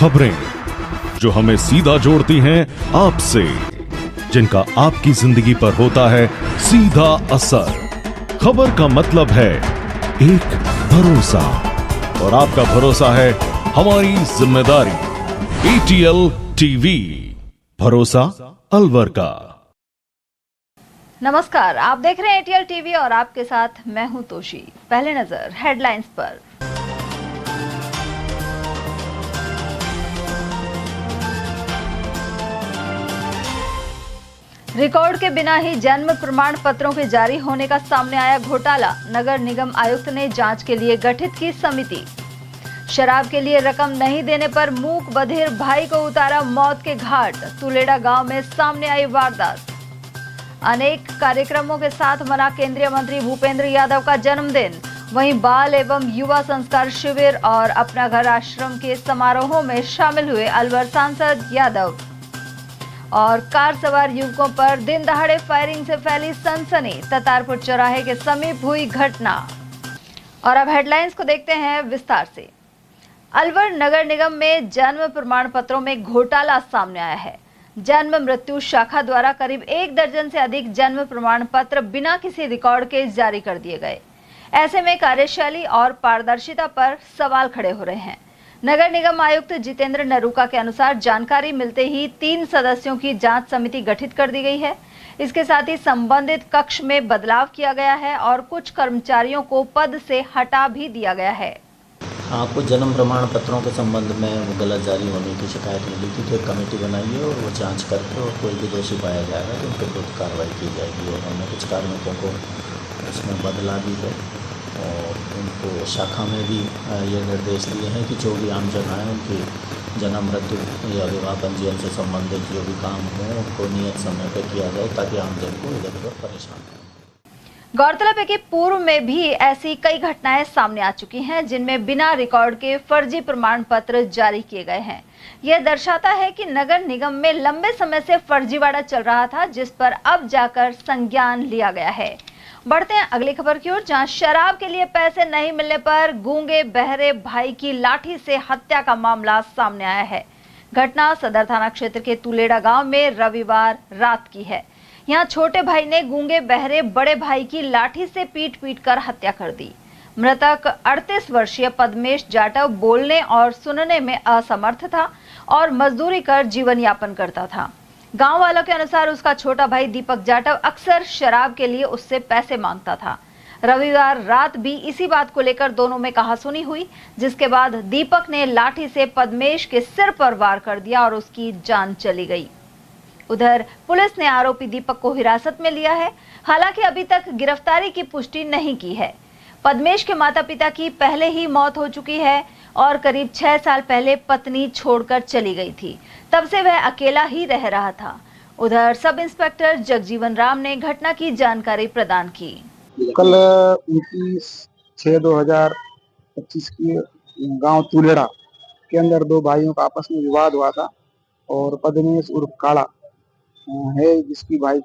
खबरें जो हमें सीधा जोड़ती हैं आपसे, जिनका आपकी जिंदगी पर होता है सीधा असर। खबर का मतलब है एक भरोसा, और आपका भरोसा है हमारी जिम्मेदारी। ATL टीवी, भरोसा अलवर का। नमस्कार, आप देख रहे हैं ATL टीवी और आपके साथ मैं हूं तोशी। पहले नजर हेडलाइंस पर। रिकॉर्ड के बिना ही जन्म प्रमाण पत्रों के जारी होने का सामने आया घोटाला। नगर निगम आयुक्त ने जांच के लिए गठित की समिति। शराब के लिए रकम नहीं देने पर मूक बधिर भाई को उतारा मौत के घाट। तुलेड़ा गांव में सामने आई वारदात। अनेक कार्यक्रमों के साथ मना केंद्रीय मंत्री भूपेंद्र यादव का जन्मदिन। वहीं बाल एवं युवा संस्कार शिविर और अपना घर आश्रम के समारोहों में शामिल हुए अलवर सांसद यादव। और कार सवार युवकों पर दिन दहाड़े फायरिंग से फैली सनसनी। ततारपुर चौराहे के समीप हुई घटना। और अब हेडलाइंस को देखते हैं विस्तार से। अलवर नगर निगम में जन्म प्रमाण पत्रों में घोटाला सामने आया है। जन्म मृत्यु शाखा द्वारा करीब 1 दर्जन से अधिक जन्म प्रमाण पत्र बिना किसी रिकॉर्ड के जारी कर दिए गए। ऐसे में कार्यशैली और पारदर्शिता पर सवाल खड़े हो रहे हैं। नगर निगम आयुक्त जितेंद्र नरूका के अनुसार जानकारी मिलते ही 3 सदस्यों की जांच समिति गठित कर दी गई है। इसके साथ ही संबंधित कक्ष में बदलाव किया गया है और कुछ कर्मचारियों को पद से हटा भी दिया गया है। आपको जन्म प्रमाण पत्रों के संबंध में वो गलत जारी होने की शिकायत मिली थी, तो एक कमेटी बनाई है और वो जांच करके और कोई भी दोषी पाया जाएगा तो उनके विरुद्ध कार्रवाई की जाएगी। और हमने कुछ कार्मिकों को उसमें बदला भी है और उनको शाखा में भी ये निर्देश दिए हैं कि जो भी आमजन आए उनकी जन्म मृत्यु या विवाह पंजीयन से संबंधित जो भी काम हो उनको नियत समय पर किया जाए ताकि आमजन को इधर उधर परेशान हो। गौरतलब है कि पूर्व में भी ऐसी कई घटनाएं सामने आ चुकी हैं जिनमें बिना रिकॉर्ड के फर्जी प्रमाण पत्र जारी किए गए हैं। यह दर्शाता है कि नगर निगम में लंबे समय से फर्जीवाड़ा चल रहा था, जिस पर अब जाकर संज्ञान लिया गया है। बढ़ते हैं अगली खबर की ओर, जहां शराब के लिए पैसे नहीं मिलने पर गूंगे बहरे भाई की लाठी से हत्या का मामला सामने आया है। घटना सदर थाना क्षेत्र के तुलेड़ा गांव में रविवार रात की है। यहाँ छोटे भाई ने गूंगे बहरे बड़े भाई की लाठी से पीट कर हत्या कर दी। मृतक 38 वर्षीय पद्मेश जाटव बोलने और सुनने में असमर्थ था और मजदूरी कर जीवन यापन करता था। गांव वालों के अनुसार उसका छोटा भाई दीपक जाटव अक्सर शराब के लिए उससे पैसे मांगता था। रविवार रात भी इसी बात को लेकर दोनों में कहासुनी हुई, जिसके बाद दीपक ने लाठी से पद्मेश के सिर पर वार कर दिया और उसकी जान चली गई। उधर पुलिस ने आरोपी दीपक को हिरासत में लिया है। हालांकि अभी तक गिरफ्तारी की पुष्टि नहीं की है। पद्मेश के माता पिता की पहले ही मौत हो चुकी है और करीब 6 साल पहले पत्नी छोड़कर चली गई थी। तब से वह अकेला ही रह रहा था। उधर सब इंस्पेक्टर जगजीवन राम ने घटना की जानकारी प्रदान की। कल 29/6/2025 की गांव तुलेड़ा के अंदर 2 भाइयों का आपस में विवाद हुआ था और पद्मेश उर्फ काला है, जिसकी भाई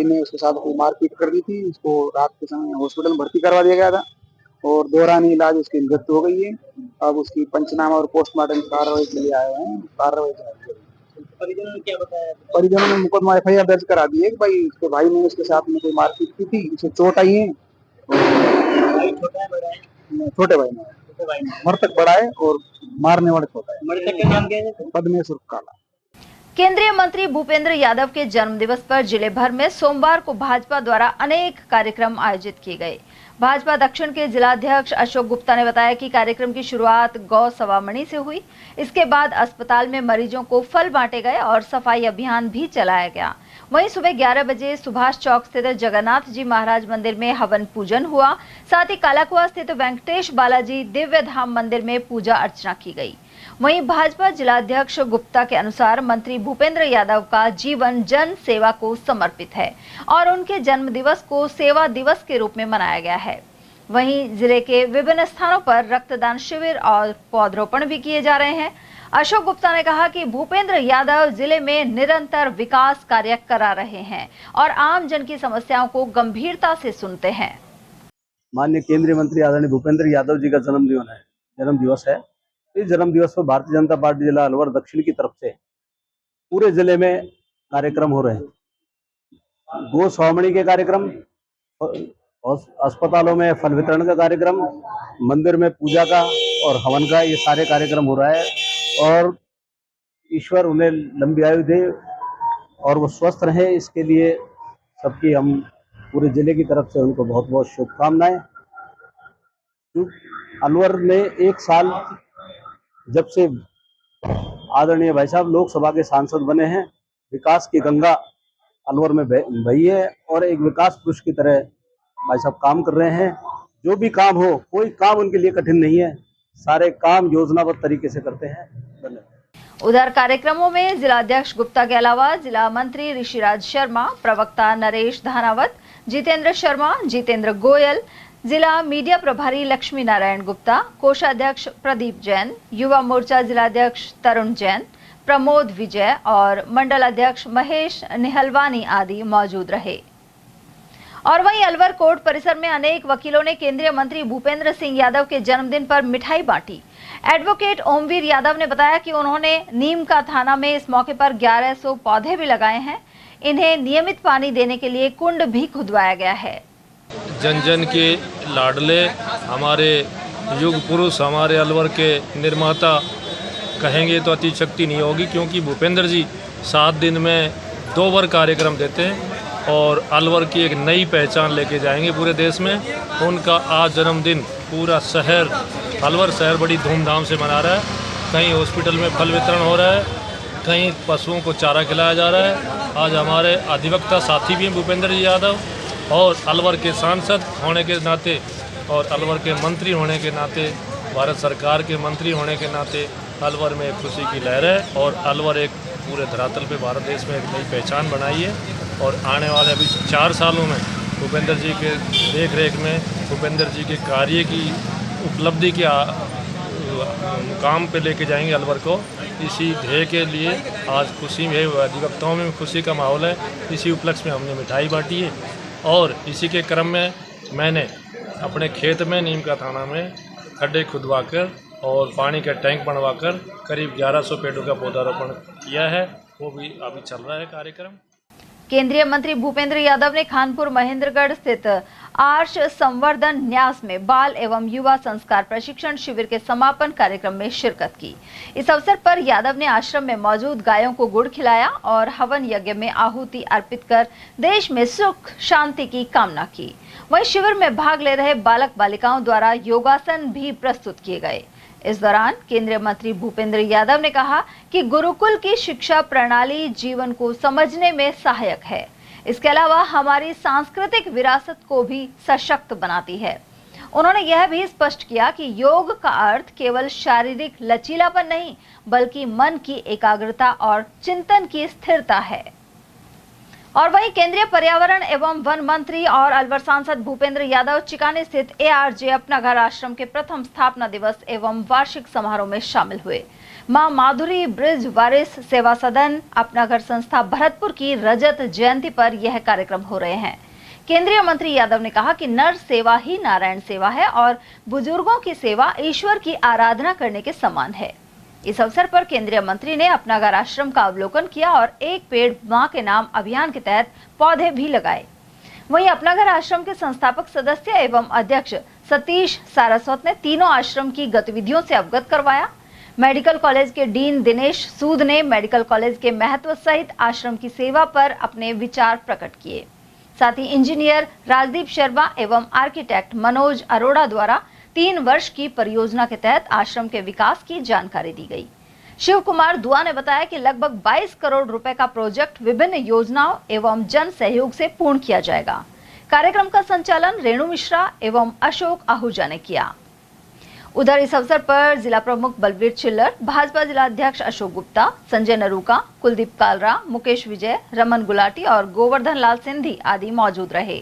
ने उसके साथ कोई मारपीट कर दी थी। उसको रात के समय हॉस्पिटल में भर्ती करवा दिया गया था और दौरान इलाज उसकी मृत्यु हो गई है। अब उसकी पंचनामा और पोस्टमार्टम कार्रवाई के लिए आए हैं। कार्रवाई परिजनों ने क्या बताया? परिजनों ने मुकदमा FIR दर्ज करा दी है कि भाई उसके भाई ने उसके साथ में कोई मारपीट की थी, उसे चोट आई है। छोटे भाई ने, मृतक बड़ा है और मारने वाला छोटा है। मृतक का नाम क्या है? पद्मेश उर्फ काला। केंद्रीय मंत्री भूपेंद्र यादव के जन्मदिवस पर जिले भर में सोमवार को भाजपा द्वारा अनेक कार्यक्रम आयोजित किए गए। भाजपा दक्षिण के जिलाध्यक्ष अशोक गुप्ता ने बताया कि कार्यक्रम की शुरुआत गौ सवामणि से हुई। इसके बाद अस्पताल में मरीजों को फल बांटे गए और सफाई अभियान भी चलाया गया। वहीं सुबह 11 बजे सुभाष चौक स्थित जगन्नाथ जी महाराज मंदिर में हवन पूजन हुआ। साथ ही कालाकुआ स्थित वेंकटेश बालाजी दिव्य धाम मंदिर में पूजा अर्चना की गई। वहीं भाजपा जिलाध्यक्ष गुप्ता के अनुसार मंत्री भूपेंद्र यादव का जीवन जन सेवा को समर्पित है और उनके जन्म दिवस को सेवा दिवस के रूप में मनाया गया है। वहीं जिले के विभिन्न स्थानों पर रक्तदान शिविर और पौधरोपण भी किए जा रहे हैं। अशोक गुप्ता ने कहा कि भूपेंद्र यादव जिले में निरंतर विकास कार्य करा रहे हैं और आम जन की समस्याओं को गंभीरता से सुनते हैं। माननीय केंद्रीय मंत्री आदरणीय भूपेंद्र यादव जी का जन्म दिवस है। इस जन्म दिवस पर भारतीय जनता पार्टी जिला अलवर दक्षिण की तरफ से पूरे जिले में कार्यक्रम हो रहे हैं। गो स्वामणी के कार्यक्रम, अस्पतालों में फल वितरण का कार्यक्रम, मंदिर में पूजा का और हवन का, ये सारे कार्यक्रम हो रहा है। और ईश्वर उन्हें लंबी आयु दे और वो स्वस्थ रहे, इसके लिए सबकी हम पूरे जिले की तरफ से उनको बहुत बहुत शुभकामनाएं। अलवर में एक साल जब से आदरणीय भाई साहब लोकसभा के सांसद बने हैं, विकास की गंगा अलवर में बही है और एक विकास पुरुष की तरह भाई साहब काम कर रहे हैं। जो भी काम हो, कोई काम उनके लिए कठिन नहीं है, सारे काम योजनाबद्ध तरीके से करते हैं। धन्यवाद। उधर कार्यक्रमों में जिला अध्यक्ष गुप्ता के अलावा जिला मंत्री ऋषिराज शर्मा, प्रवक्ता नरेश धानावत, जितेंद्र शर्मा, जितेंद्र गोयल, जिला मीडिया प्रभारी लक्ष्मी नारायण गुप्ता, कोषाध्यक्ष प्रदीप जैन, युवा मोर्चा जिलाध्यक्ष तरुण जैन, प्रमोद विजय और मंडल अध्यक्ष महेश निहलवानी आदि मौजूद रहे। और वहीं अलवर कोर्ट परिसर में अनेक वकीलों ने केंद्रीय मंत्री भूपेंद्र सिंह यादव के जन्मदिन पर मिठाई बांटी। एडवोकेट ओमवीर यादव ने बताया कि उन्होंने नीम का थाना में इस मौके पर 1100 पौधे भी लगाए हैं। इन्हें नियमित पानी देने के लिए कुंड भी खुदवाया गया है। जन जन के लाडले, हमारे युग पुरुष, हमारे अलवर के निर्माता कहेंगे तो अतिशक्ति नहीं होगी, क्योंकि भूपेंद्र जी 7 दिन में 2 बार कार्यक्रम देते हैं और अलवर की एक नई पहचान लेके जाएंगे पूरे देश में। उनका आज जन्मदिन पूरा शहर, अलवर शहर बड़ी धूमधाम से मना रहा है। कहीं हॉस्पिटल में फल वितरण हो रहा है, कहीं पशुओं को चारा खिलाया जा रहा है। आज हमारे अधिवक्ता साथी भी हैं भूपेंद्र जी यादव, और अलवर के सांसद होने के नाते और अलवर के मंत्री होने के नाते, भारत सरकार के मंत्री होने के नाते अलवर में एक खुशी की लहर है। और अलवर एक पूरे धरातल पे भारत देश में एक नई पहचान बनाई है। और आने वाले अभी 4 सालों में भूपेंद्र जी के देख रेख में, भूपेंद्र जी के कार्य की उपलब्धि के मुकाम पे लेके जाएंगे अलवर को। इसी ध्येय के लिए आज खुशी में, अधिवक्ताओं में खुशी का माहौल है। इसी उपलक्ष्य में हमने मिठाई बांटी है और इसी के क्रम में मैंने अपने खेत में नीम का थाना में खड्डे खुदवाकर और पानी का टैंक बनवाकर करीब 1100 पेड़ों का पौधारोपण किया है। वो भी अभी चल रहा है कार्यक्रम। केंद्रीय मंत्री भूपेंद्र यादव ने खानपुर महेंद्रगढ़ स्थित आर्ष संवर्धन न्यास में बाल एवं युवा संस्कार प्रशिक्षण शिविर के समापन कार्यक्रम में शिरकत की। इस अवसर पर यादव ने आश्रम में मौजूद गायों को गुड़ खिलाया और हवन यज्ञ में आहुति अर्पित कर देश में सुख शांति की कामना की। वहीं शिविर में भाग ले रहे बालक बालिकाओं द्वारा योगासन भी प्रस्तुत किए गए। इस दौरान केंद्रीय मंत्री भूपेंद्र यादव ने कहा कि गुरुकुल की शिक्षा प्रणाली जीवन को समझने में सहायक है। इसके अलावा हमारी सांस्कृतिक विरासत को भी सशक्त बनाती है। उन्होंने यह भी स्पष्ट किया कि योग का अर्थ केवल शारीरिक लचीलापन नहीं, बल्कि मन की एकाग्रता और चिंतन की स्थिरता है। और वहीं केंद्रीय पर्यावरण एवं वन मंत्री और अलवर सांसद भूपेंद्र यादव चिकानी स्थित ARJ अपना घर आश्रम के प्रथम स्थापना दिवस एवं वार्षिक समारोह में शामिल हुए। मां माधुरी ब्रिज वारिस सेवा सदन अपना घर संस्था भरतपुर की रजत जयंती पर यह कार्यक्रम हो रहे हैं। केंद्रीय मंत्री यादव ने कहा कि नर सेवा ही नारायण सेवा है और बुजुर्गों की सेवा ईश्वर की आराधना करने के समान है। इस अवसर पर केंद्रीय मंत्री ने अपना घर आश्रम का अवलोकन किया और एक पेड़ मां के नाम अभियान के तहत पौधे भी लगाए। वहीं अपना घर आश्रम के संस्थापक सदस्य एवं अध्यक्ष सतीश सारस्वत ने तीनों आश्रम की गतिविधियों से अवगत करवाया। मेडिकल कॉलेज के डीन दिनेश सूद ने मेडिकल कॉलेज के महत्व सहित आश्रम की सेवा पर अपने विचार प्रकट किए। साथ ही इंजीनियर राजदीप शर्मा एवं आर्किटेक्ट मनोज अरोड़ा द्वारा 3 वर्ष की परियोजना के तहत आश्रम के विकास की जानकारी दी गई। शिव कुमार दुआ ने बताया कि लगभग 22 करोड़ रुपए का प्रोजेक्ट विभिन्न योजनाओं एवं जन सहयोग से पूर्ण किया जाएगा। कार्यक्रम का संचालन रेणु मिश्रा एवं अशोक आहूजा ने किया। उधर इस अवसर पर जिला प्रमुख बलवीर चिल्लर, भाजपा जिला अध्यक्ष अशोक गुप्ता, संजय नरूका, कुलदीप कालरा, मुकेश विजय, रमन गुलाटी और गोवर्धन लाल सिंधी आदि मौजूद रहे।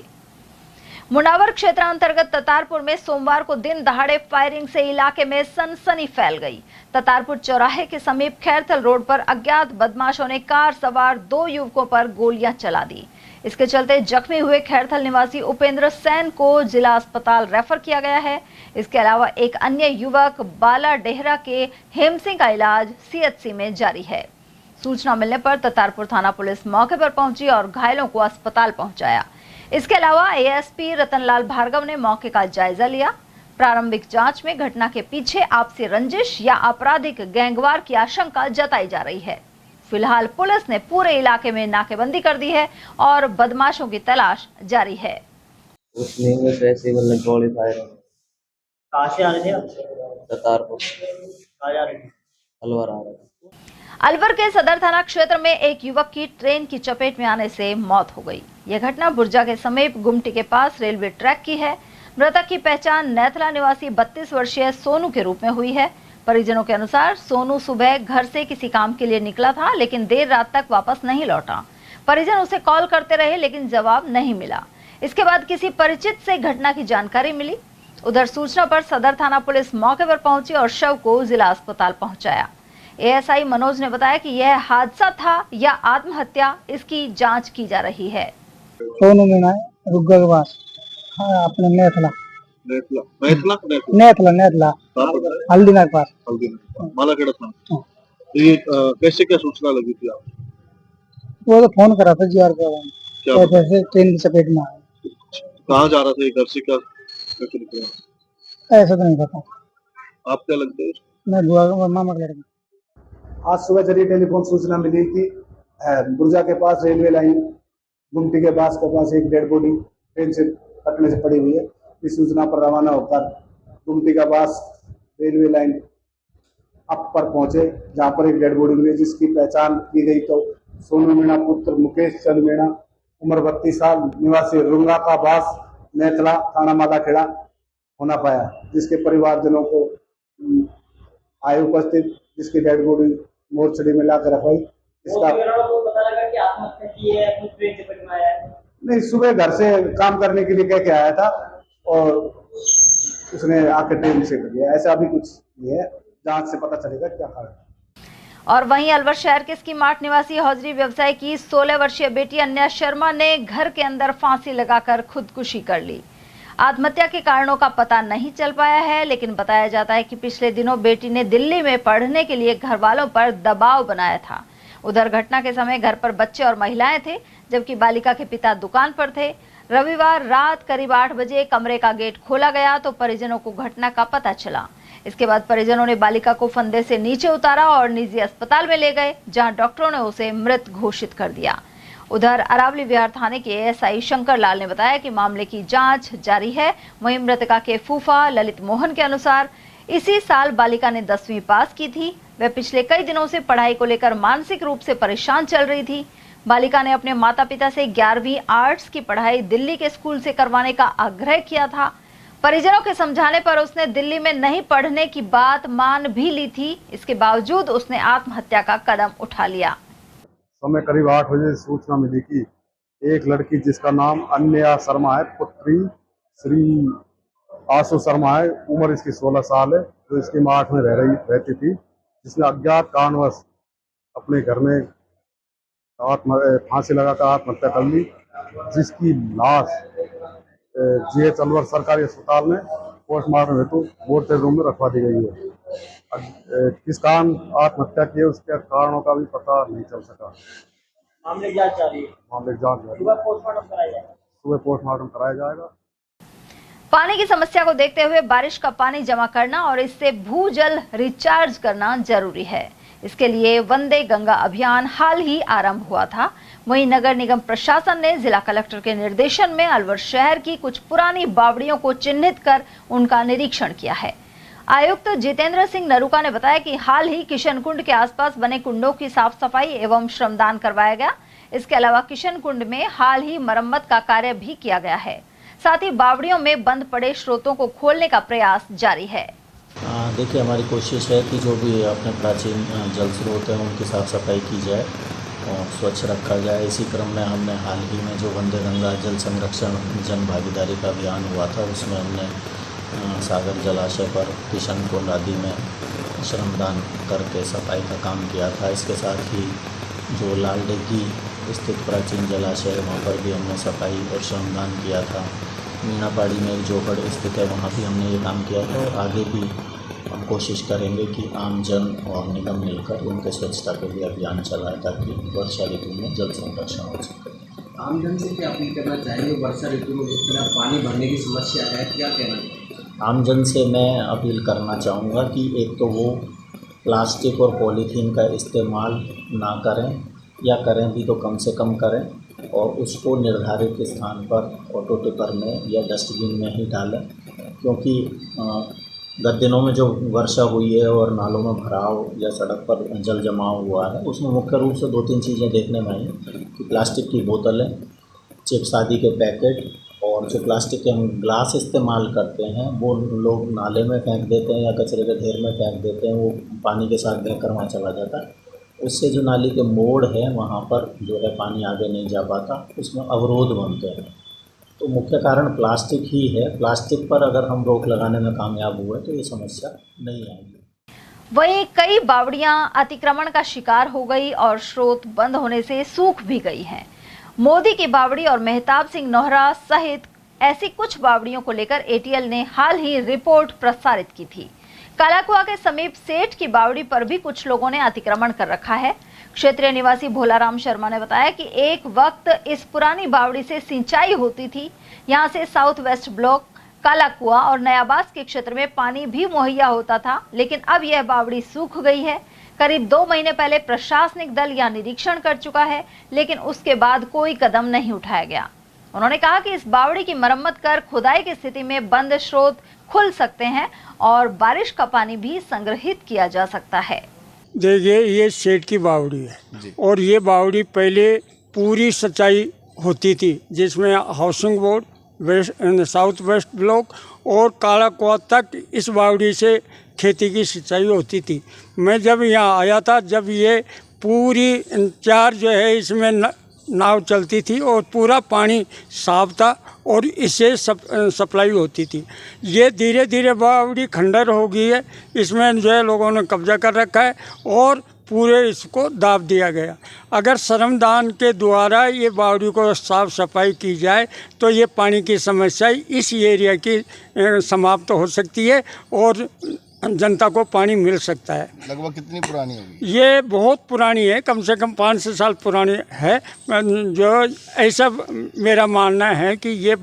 मुंडावर क्षेत्र अंतर्गत ततारपुर में सोमवार को दिन दहाड़े फायरिंग से इलाके में सनसनी फैल गई। ततारपुर चौराहे के समीप खैरथल रोड पर अज्ञात बदमाशों ने कार सवार 2 युवकों पर गोलियां चला दी। इसके चलते जख्मी हुए खैरथल निवासी उपेंद्र सेन को जिला अस्पताल रेफर किया गया है। इसके अलावा एक अन्य युवक बाला डेहरा के हेम सिंह का इलाज सीएचसी में जारी है। सूचना मिलने पर ततारपुर थाना पुलिस मौके पर पहुंची और घायलों को अस्पताल पहुंचाया। इसके अलावा एएसपी रतनलाल भार्गव ने मौके का जायजा लिया। प्रारंभिक जांच में घटना के पीछे आपसी रंजिश या आपराधिक गैंगवार की आशंका जताई जा रही है। फिलहाल पुलिस ने पूरे इलाके में नाकेबंदी कर दी है और बदमाशों की तलाश जारी है। कहाँ से आ रहे थे आप? ततारपुर कहाँ जा रहे थे? अलवर आ रहे थे। अलवर के सदर थाना क्षेत्र में एक युवक की ट्रेन की चपेट में आने से मौत हो गई। यह घटना बुर्जा के समीप गुमटी के पास रेलवे ट्रैक की है। मृतक की पहचान नैथला निवासी 32 वर्षीय सोनू के रूप में हुई है। परिजनों के अनुसार सोनू सुबह घर से किसी काम के लिए निकला था, लेकिन देर रात तक वापस नहीं लौटा। परिजन उसे कॉल करते रहे लेकिन जवाब नहीं मिला। इसके बाद किसी परिचित से घटना की जानकारी मिली। उधर सूचना पर सदर थाना पुलिस मौके पर पहुंची और शव को जिला अस्पताल पहुंचाया। एएसआई मनोज ने बताया कि यह हादसा था या आत्महत्या, इसकी जांच की जा रही है। सोनू मीना रुग्गा के पास, हाँ, अपने नेथला हल्दीनाग के पास। मालाखेड़ा था। ये कैसे क्या सूचना लगी थी आपको? वो तो फोन करा था जीआर को, क्या जैसे ट्रेन की चपेट में आया। कहाँ जा रहा था ये, घर से क्या कैसे निकला? ऐसा तो नहीं पता। आप क्या लगते हैं? मैं बुआ का मामा का लड़का। आज सुबह जरिए टेलीफोन सूचना मिली कि बुर्जा के पास रेलवे लाइन गुमटी के पास एक डेड बॉडी ट्रेन से कटने से पड़ी हुई है। इस सूचना पर रवाना होकर गुमटी के पास रेलवे लाइन अप पर पहुंचे, जहां पर एक डेड बॉडी मिली जिसकी पहचान की गई तो सोनू मीणा पुत्र मुकेश चंद मीणा, उम्र 32 साल, निवासी रुंगा का बास, नेथला, थाना मालाखेड़ा होना पाया, जिसके परिवारजनों को आए उपस्थित, जिसकी डेड बॉडी मोर्चरी में लाकर रखाई। इसका पता लगा कि आत्महत्या की है, अपनी ट्रेन चपेट में आया है। नहीं, सुबह घर से काम करने के लिए कह के आया था और उसने आकर ट्रेन से कर दिया। ऐसा अभी कुछ नहीं है, जांच से पता चलेगा क्या कारण। और वहीं अलवर शहर के स्कीमार्ट निवासी हौजरी व्यवसाय की 16 वर्षीय बेटी अन्या शर्मा ने घर के अंदर फांसी लगाकर खुदकुशी कर ली। आत्महत्या के कारणों का पता नहीं चल पाया है, लेकिन बताया जाता है कि पिछले दिनों बेटी ने दिल्ली में पढ़ने के लिए घर वालों पर दबाव बनाया था। उधर घटना के समय घर पर बच्चे और महिलाएं थे, जबकि बालिका के पिता दुकान पर थे। रविवार रात करीब 8 बजे कमरे का गेट खोला गया तो परिजनों को घटना का पता चला। इसके बाद परिजनों ने बालिका को फंदे से नीचे उतारा और निजी अस्पताल में ले गए, जहां डॉक्टरों ने उसे मृत घोषित कर दिया। उधर अरावली विहार थाने के एएसआई शंकर लाल ने बताया कि मामले की जांच जारी है। वहीं मृतका के फूफा ललित मोहन के अनुसार इसी साल बालिका ने 10वीं पास की थी। वह पिछले कई दिनों से पढ़ाई को लेकर मानसिक रूप से परेशान चल रही थी। बालिका ने अपने माता पिता से 11वीं आर्ट्स की पढ़ाई दिल्ली के स्कूल से करवाने का आग्रह किया था। परिजनों के समझाने पर उसने दिल्ली में नहीं पढ़ने की बात मान भी ली थी। इसके बावजूद उसने आत्महत्या का कदम उठा लिया। समय करीब 8 बजे सूचना मिली कि एक लड़की जिसका नाम अन्या शर्मा है, पुत्री श्री आशु शर्मा है, उम्र इसकी 16 साल है, जो इसकी माठ में रहती थी, जिसने अज्ञात कारणवश अपने घर में फांसी लगाकर आत्महत्या कर ली, जिसकी लाश जीएच अलवर सरकारी अस्पताल में पोस्टमार्टम हेतु मोर्चरी रूम में रखवा दी गई है। किस कारण आत्महत्या की है उसके कारणों का भी पता नहीं चल सका। मामले जांच जारी है। मामले की जांच जारी है। सुबह पोस्टमार्टम कराया जाएगा। पानी की समस्या को देखते हुए बारिश का पानी जमा करना और इससे भूजल रिचार्ज करना जरूरी है। इसके लिए वंदे गंगा अभियान हाल ही आरंभ हुआ था। वहीं नगर निगम प्रशासन ने जिला कलेक्टर के निर्देशन में अलवर शहर की कुछ पुरानी बावड़ियों को चिन्हित कर उनका निरीक्षण किया है। आयुक्त जितेंद्र सिंह नरूका ने बताया कि हाल ही किशन कुंड के आसपास बने कुंडों की साफ सफाई एवं श्रमदान करवाया गया। इसके अलावा किशन कुंड में हाल ही मरम्मत का कार्य भी किया गया है। साथ ही बावड़ियों में बंद पड़े स्रोतों को खोलने का प्रयास जारी है। देखिए, हमारी कोशिश है कि जो भी अपने प्राचीन जल स्रोत हैं उनकी साफ़ सफाई की जाए और स्वच्छ रखा जाए। इसी क्रम में हमने हाल ही में जो वंदे गंगा जल संरक्षण जन भागीदारी का अभियान हुआ था, उसमें हमने सागर जलाशय पर किशन कुंड आदि में श्रमदान करके सफाई का काम किया था। इसके साथ ही जो लालडेगी स्थित प्राचीन जलाशय है, वहाँ पर भी हमने सफाई और श्रमदान किया था। मीनापाड़ी में एक जोगड़ स्थित है, वहाँ भी हमने ये काम किया था और आगे भी हम कोशिश करेंगे कि आमजन और निगम मिलकर उनके स्वच्छता के लिए अभियान चलाएं ताकि वर्षा ऋतु में जल संरक्षण हो सके। आमजन से क्या अपील करना चाहेंगे? वर्षा ऋतु में जिस तरह पानी भरने की समस्या है, क्या कहना है? आमजन से मैं अपील करना चाहूँगा कि एक तो वो प्लास्टिक और पॉलीथीन का इस्तेमाल ना करें, या करें भी तो कम से कम करें और उसको निर्धारित स्थान पर ऑटो टिपर में या डस्टबिन में ही डालें, क्योंकि गत दिनों में जो वर्षा हुई है और नालों में भराव या सड़क पर जल जमाव हुआ है, उसमें मुख्य रूप से 2-3 चीज़ें देखने में आई कि प्लास्टिक की बोतलें, चिप्स आदि के पैकेट और जो प्लास्टिक के हम ग्लास इस्तेमाल करते हैं वो लोग नाले में फेंक देते हैं या कचरे के ढेर में फेंक देते हैं, वो पानी के साथ बहकर वहाँ चला जाता है। उससे जो नाली के मोड़ है वहाँ पर जो है पानी आगे नहीं जा पाता, उसमें अवरोध बनते हैं। तो मुख्य कारण प्लास्टिक ही है। प्लास्टिक पर अगर हम रोक लगाने में कामयाब हुए तो ये समस्या नहीं आएगी। वहीं कई बावड़ियां अतिक्रमण का शिकार हो गई और स्रोत बंद होने से सूख भी गई हैं। मोदी की बावड़ी और मेहताब सिंह नोहरा सहित ऐसी कुछ बावड़ियों को लेकर एटीएल ने हाल ही रिपोर्ट प्रसारित की थी। कालाकुआ के समीप सेठ की बावड़ी पर भी कुछ लोगों ने अतिक्रमण कर रखा है। क्षेत्रीय निवासी भोलाराम शर्मा ने बताया कि एक वक्त इस पुरानी बावड़ी से सिंचाई होती थी। यहां से साउथ वेस्ट ब्लॉक, कालाकुआ और नयाबास के क्षेत्र में पानी भी मुहैया होता था, लेकिन अब यह बावड़ी सूख गई है। करीब 2 महीने पहले प्रशासनिक दल यहां निरीक्षण कर चुका है, लेकिन उसके बाद कोई कदम नहीं उठाया गया। उन्होंने कहा कि इस बावड़ी की मरम्मत कर खुदाई की स्थिति में बंद स्रोत खुल सकते हैं और बारिश का पानी भी संग्रहित किया जा सकता है। देखिए, ये सेठ की बावड़ी है और ये बावड़ी पहले पूरी सिंचाई होती थी, जिसमें housing board, west south west block और कालाकुआ तक इस बावड़ी से खेती की सिंचाई होती थी। मैं जब यहाँ आया था, जब ये पूरी 4 जो है इसमें नाव चलती थी और पूरा पानी साफ था और इससे सप्लाई होती थी। ये धीरे धीरे बावड़ी खंडर हो गई है, इसमें जो है लोगों ने कब्जा कर रखा है और पूरे इसको दाब दिया गया। अगर श्रमदान के द्वारा ये बावड़ी को साफ सफाई की जाए तो ये पानी की समस्या इस एरिया की समाप्त हो सकती है और जनता को पानी मिल सकता है। लगभग कितनी पुरानी होगी? ये बहुत पुरानी है, कम से कम 5-6 साल पुरानी है। जो ऐसा मेरा मानना है कि ये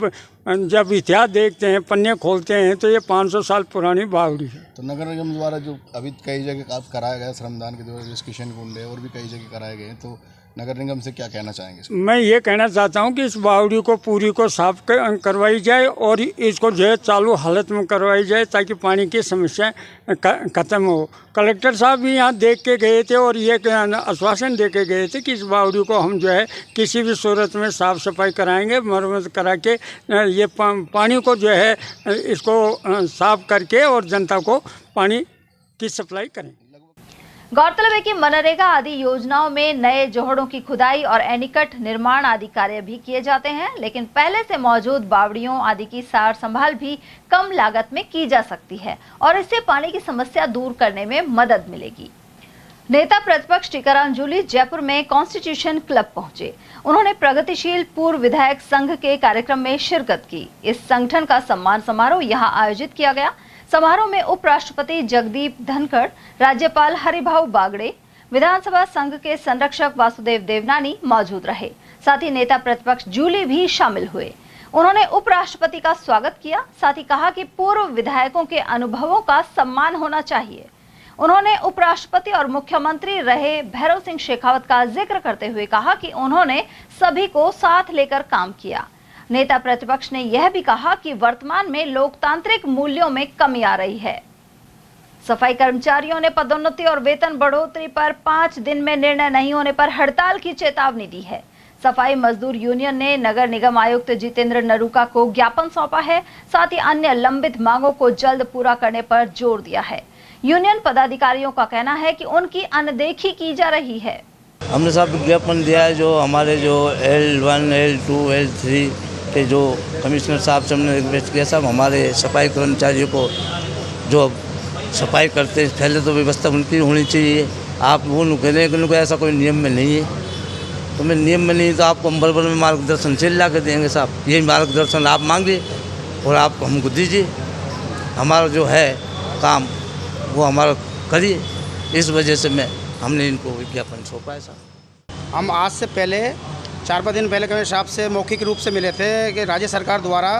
जब इतिहास देखते हैं, पन्ने खोलते हैं तो ये 500 साल पुरानी बावड़ी है। तो नगर निगम द्वारा जो अभी कई जगह कराया गया श्रमदान के द्वारा, जैसे किशनकुंड है और भी कई जगह कराए गए, तो नगर निगम से क्या कहना चाहेंगे? मैं ये कहना चाहता हूँ कि इस बावड़ी को पूरी को साफ करवाई जाए और इसको जो है चालू हालत में करवाई जाए ताकि पानी की समस्या खत्म हो। कलेक्टर साहब भी यहाँ देख के गए थे और ये आश्वासन दे के गए थे कि इस बावड़ी को हम जो है किसी भी सूरत में साफ सफाई कराएंगे, मरम्मत करा के ये पानी को जो है इसको साफ करके और जनता को पानी की सप्लाई करें। गौरतलब है कि मनरेगा आदि योजनाओं में नए जोहड़ों की खुदाई और एनीकट निर्माण आदि कार्य भी किए जाते हैं, लेकिन पहले से मौजूद बावड़ियों आदि की सार संभाल भी कम लागत में की जा सकती है और इससे पानी की समस्या दूर करने में मदद मिलेगी। नेता प्रतिपक्ष टीकाराम जूली जयपुर में कॉन्स्टिट्यूशन क्लब पहुंचे। उन्होंने प्रगतिशील पूर्व विधायक संघ के कार्यक्रम में शिरकत की। इस संगठन का सम्मान समारोह यहां आयोजित किया गया। समारोह में उपराष्ट्रपति जगदीप धनखड़, राज्यपाल हरिभाऊ बागड़े, विधानसभा संघ के संरक्षक वासुदेव देवनानी मौजूद रहे। साथ ही नेता प्रतिपक्ष जूली भी शामिल हुए। उन्होंने उपराष्ट्रपति का स्वागत किया। साथ ही कहा कि पूर्व विधायकों के अनुभवों का सम्मान होना चाहिए। उन्होंने उपराष्ट्रपति और मुख्यमंत्री रहे भैरव सिंह शेखावत का जिक्र करते हुए कहा कि उन्होंने सभी को साथ लेकर काम किया। नेता प्रतिपक्ष ने यह भी कहा कि वर्तमान में लोकतांत्रिक मूल्यों में कमी आ रही है। सफाई कर्मचारियों ने पदोन्नति और वेतन बढ़ोतरी पर 5 दिन में निर्णय नहीं होने पर हड़ताल की चेतावनी दी है। सफाई मजदूर यूनियन ने नगर निगम आयुक्त जितेंद्र नरूका को ज्ञापन सौंपा है। साथ ही अन्य लंबित मांगों को जल्द पूरा करने पर जोर दिया है। यूनियन पदाधिकारियों का कहना है कि उनकी अनदेखी की जा रही है। हमने साहब विज्ञापन दिया है, जो हमारे जो L1, L2, L3 के जो कमिश्नर साहब से हमने रिक्वेस्ट किया, साहब हमारे सफाई कर्मचारियों को जो सफाई करते पहले तो व्यवस्था उनकी होनी चाहिए। आप वो कह रहे हैं कि उनको ऐसा कोई नियम में नहीं है, तो मैं नियम में नहीं तो आपको हम बराबर में मार्गदर्शन से ला के देंगे साहब। यही मार्गदर्शन आप मांगिए और आप हमको दीजिए, हमारा जो है काम वो हमारा करिए। इस वजह से हमने इनको विज्ञापन सौंपा है साहब। हम आज से पहले 4-5 दिन पहले कमिश्नर साहब से मौखिक रूप से मिले थे कि राज्य सरकार द्वारा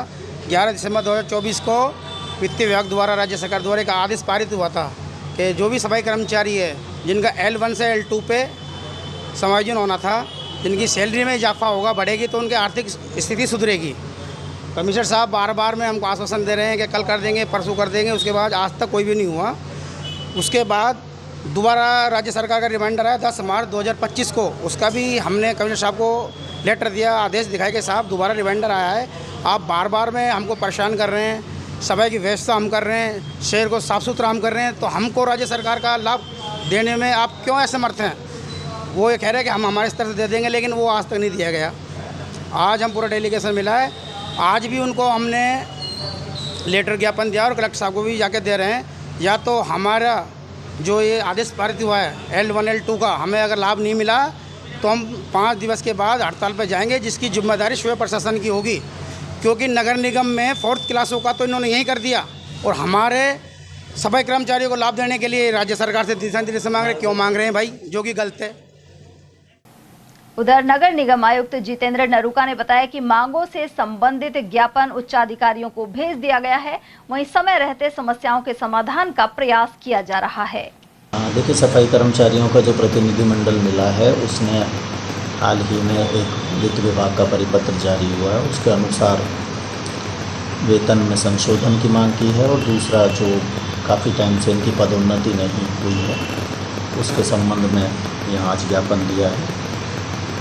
11 दिसंबर 2024 को वित्तीय विभाग द्वारा राज्य सरकार द्वारा एक आदेश पारित हुआ था कि जो भी सफाई कर्मचारी है जिनका L1 से L2 पे समायोजन होना था, जिनकी सैलरी में इजाफा होगा, बढ़ेगी, तो उनकी आर्थिक स्थिति सुधरेगी। कमिश्नर साहब बार बार में हमको आश्वासन दे रहे हैं कि कल कर देंगे, परसों कर देंगे, उसके बाद आज तक कोई भी नहीं हुआ। उसके बाद दोबारा राज्य सरकार का रिमाइंडर आया 10 मार्च 2025 को, उसका भी हमने कमिश्नर साहब को लेटर दिया, आदेश दिखाया कि साहब दोबारा रिमाइंडर आया है, आप बार बार में हमको परेशान कर रहे हैं, सफाई की व्यवस्था हम कर रहे हैं, शहर को साफ़ सुथरा हम कर रहे हैं, तो हमको राज्य सरकार का लाभ देने में आप क्यों असमर्थ हैं। वो ये कह रहे हैं कि हम हमारे स्तर से दे देंगे, लेकिन वो आज तक नहीं दिया गया। आज हम पूरा डेलीगेशन मिला है, आज भी उनको हमने लेटर ज्ञापन दिया और कलेक्टर साहब को भी जाके दे रहे हैं, या तो हमारा जो ये आदेश पारित हुआ है L1 L2 का, हमें अगर लाभ नहीं मिला तो हम 5 दिवस के बाद हड़ताल पर जाएंगे, जिसकी जिम्मेदारी स्वयं प्रशासन की होगी। क्योंकि नगर निगम में 4th क्लासों का तो इन्होंने यही कर दिया, और हमारे सफाई कर्मचारियों को लाभ देने के लिए राज्य सरकार से दिशा निर्देश मांग रहे, क्यों मांग रहे हैं भाई, जो कि गलत है। उधर नगर निगम आयुक्त जितेंद्र नरूका ने बताया कि मांगों से संबंधित ज्ञापन उच्चाधिकारियों को भेज दिया गया है, वहीं समय रहते समस्याओं के समाधान का प्रयास किया जा रहा है। देखिए, सफाई कर्मचारियों का जो प्रतिनिधिमंडल मिला है उसने हाल ही में एक वित्त विभाग का परिपत्र जारी हुआ है, उसके अनुसार वेतन में संशोधन की मांग की है, और दूसरा जो काफ़ी टाइम से इनकी पदोन्नति नहीं हुई है उसके संबंध में यहाँ आज ज्ञापन दिया है।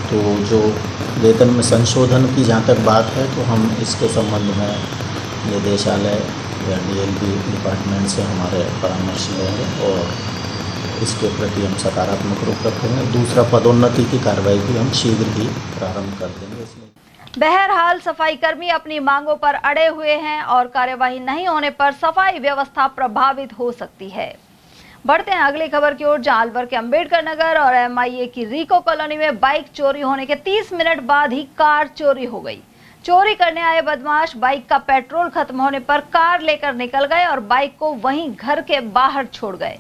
तो जो वेतन में संशोधन की जहाँ तक बात है, तो हम इसके संबंध में निदेशालय या DLP डिपार्टमेंट से हमारे परामर्श लेंगे और इसके प्रति हम सकारात्मक रुख रखेंगे। दूसरा, पदोन्नति की कार्रवाई भी हम शीघ्र ही प्रारंभ कर देंगे। इसमें बहरहाल सफाई कर्मी अपनी मांगों पर अड़े हुए हैं और कार्यवाही नहीं होने पर सफाई व्यवस्था प्रभावित हो सकती है। बढ़ते हैं अगली खबर की ओर, जहां अलवर के अंबेडकर नगर और MIA की रिको कॉलोनी में बाइक चोरी होने के 30 मिनट बाद ही कार चोरी हो गई। चोरी करने आए बदमाश बाइक का पेट्रोल खत्म होने पर कार लेकर निकल गए और बाइक को वहीं घर के बाहर छोड़ गए।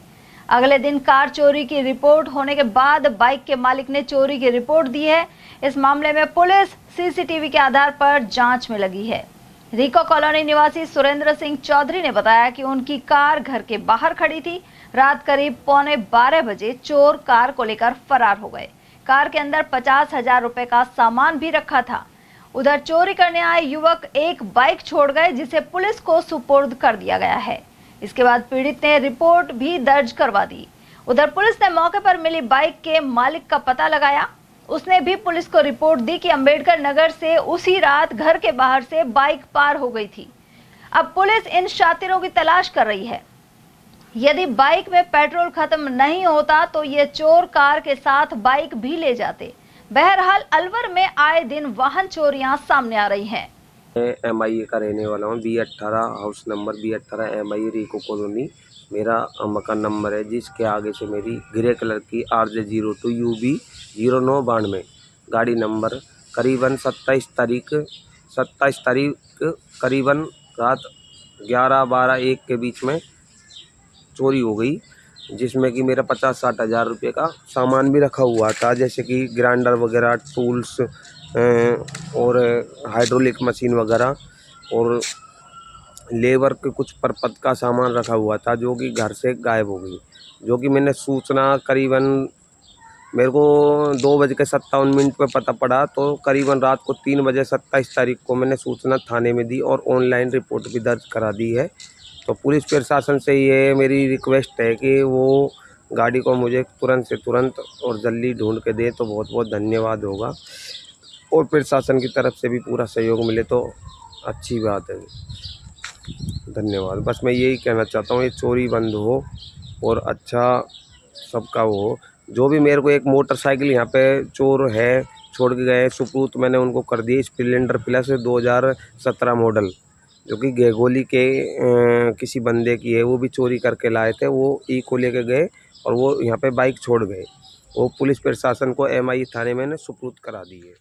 अगले दिन कार चोरी की रिपोर्ट होने के बाद बाइक के मालिक ने चोरी की रिपोर्ट दी है। इस मामले में पुलिस CCTV के आधार पर जांच में लगी है। रिको कॉलोनी निवासी सुरेंद्र सिंह चौधरी ने बताया कि उनकी कार घर के बाहर खड़ी थी। रात करीब 11:15 बजे चोर कार को लेकर फरार हो गए। कार के अंदर 50,000 रुपए का सामान भी रखा था। उधर चोरी करने आए युवक एक बाइक छोड़ गए, जिसे पुलिस को सुपुर्द कर दिया गया है। इसके बाद पीड़ित ने रिपोर्ट भी दर्ज करवा दी। उधर पुलिस ने मौके पर मिली बाइक के मालिक का पता लगाया। उसने भी पुलिस को रिपोर्ट दी कि अंबेडकर नगर से उसी रात घर के बाहर से बाइक पार हो गई थी। अब पुलिस इन शातिरों की तलाश कर रही है। यदि बाइक में पेट्रोल खत्म नहीं होता तो ये चोर कार के साथ बाइक भी ले जाते। बहरहाल अलवर में आए दिन वाहन चोरियां सामने आ रही हैं। MIA का रहने वाला हूँ, B18 house number B18 MIA रिको कॉलोनी मेरा मकान नंबर है, जिसके आगे से मेरी ग्रे कलर की RJ02 UB 0992 गाड़ी नंबर करीबन 27 तारीख करीबन रात 11-12-1 के बीच में चोरी हो गई, जिसमें कि मेरा 50-60 हज़ार रुपये का सामान भी रखा हुआ था, जैसे कि ग्राइंडर वगैरह, टूल्स और हाइड्रोलिक मशीन वगैरह और लेबर के कुछ परपत का सामान रखा हुआ था, जो कि घर से गायब हो गई। जो कि मैंने सूचना करीबन मेरे को 2:57 पे पता पड़ा, तो करीबन रात को 3 बजे 27 तारीख को मैंने सूचना थाने में दी और ऑनलाइन रिपोर्ट भी दर्ज करा दी है। तो पुलिस प्रशासन से ये मेरी रिक्वेस्ट है कि वो गाड़ी को मुझे तुरंत से तुरंत और जल्दी ढूंढ के दे, तो बहुत बहुत धन्यवाद होगा। और प्रशासन की तरफ से भी पूरा सहयोग मिले तो अच्छी बात है। धन्यवाद। बस मैं यही कहना चाहता हूँ, ये चोरी बंद हो और अच्छा सबका हो। जो भी मेरे को एक मोटरसाइकिल यहाँ पे चोर है छोड़ के गए, सुपुर्द मैंने उनको कर दी। स्प्लेंडर प्लस 2017 मॉडल, जो कि गेगोली के किसी बंदे की है, वो भी चोरी करके लाए थे। वो को लेके गए और वो यहाँ पे बाइक छोड़ गए। वो पुलिस प्रशासन को MI थाने में सुपुर्द करा दी है।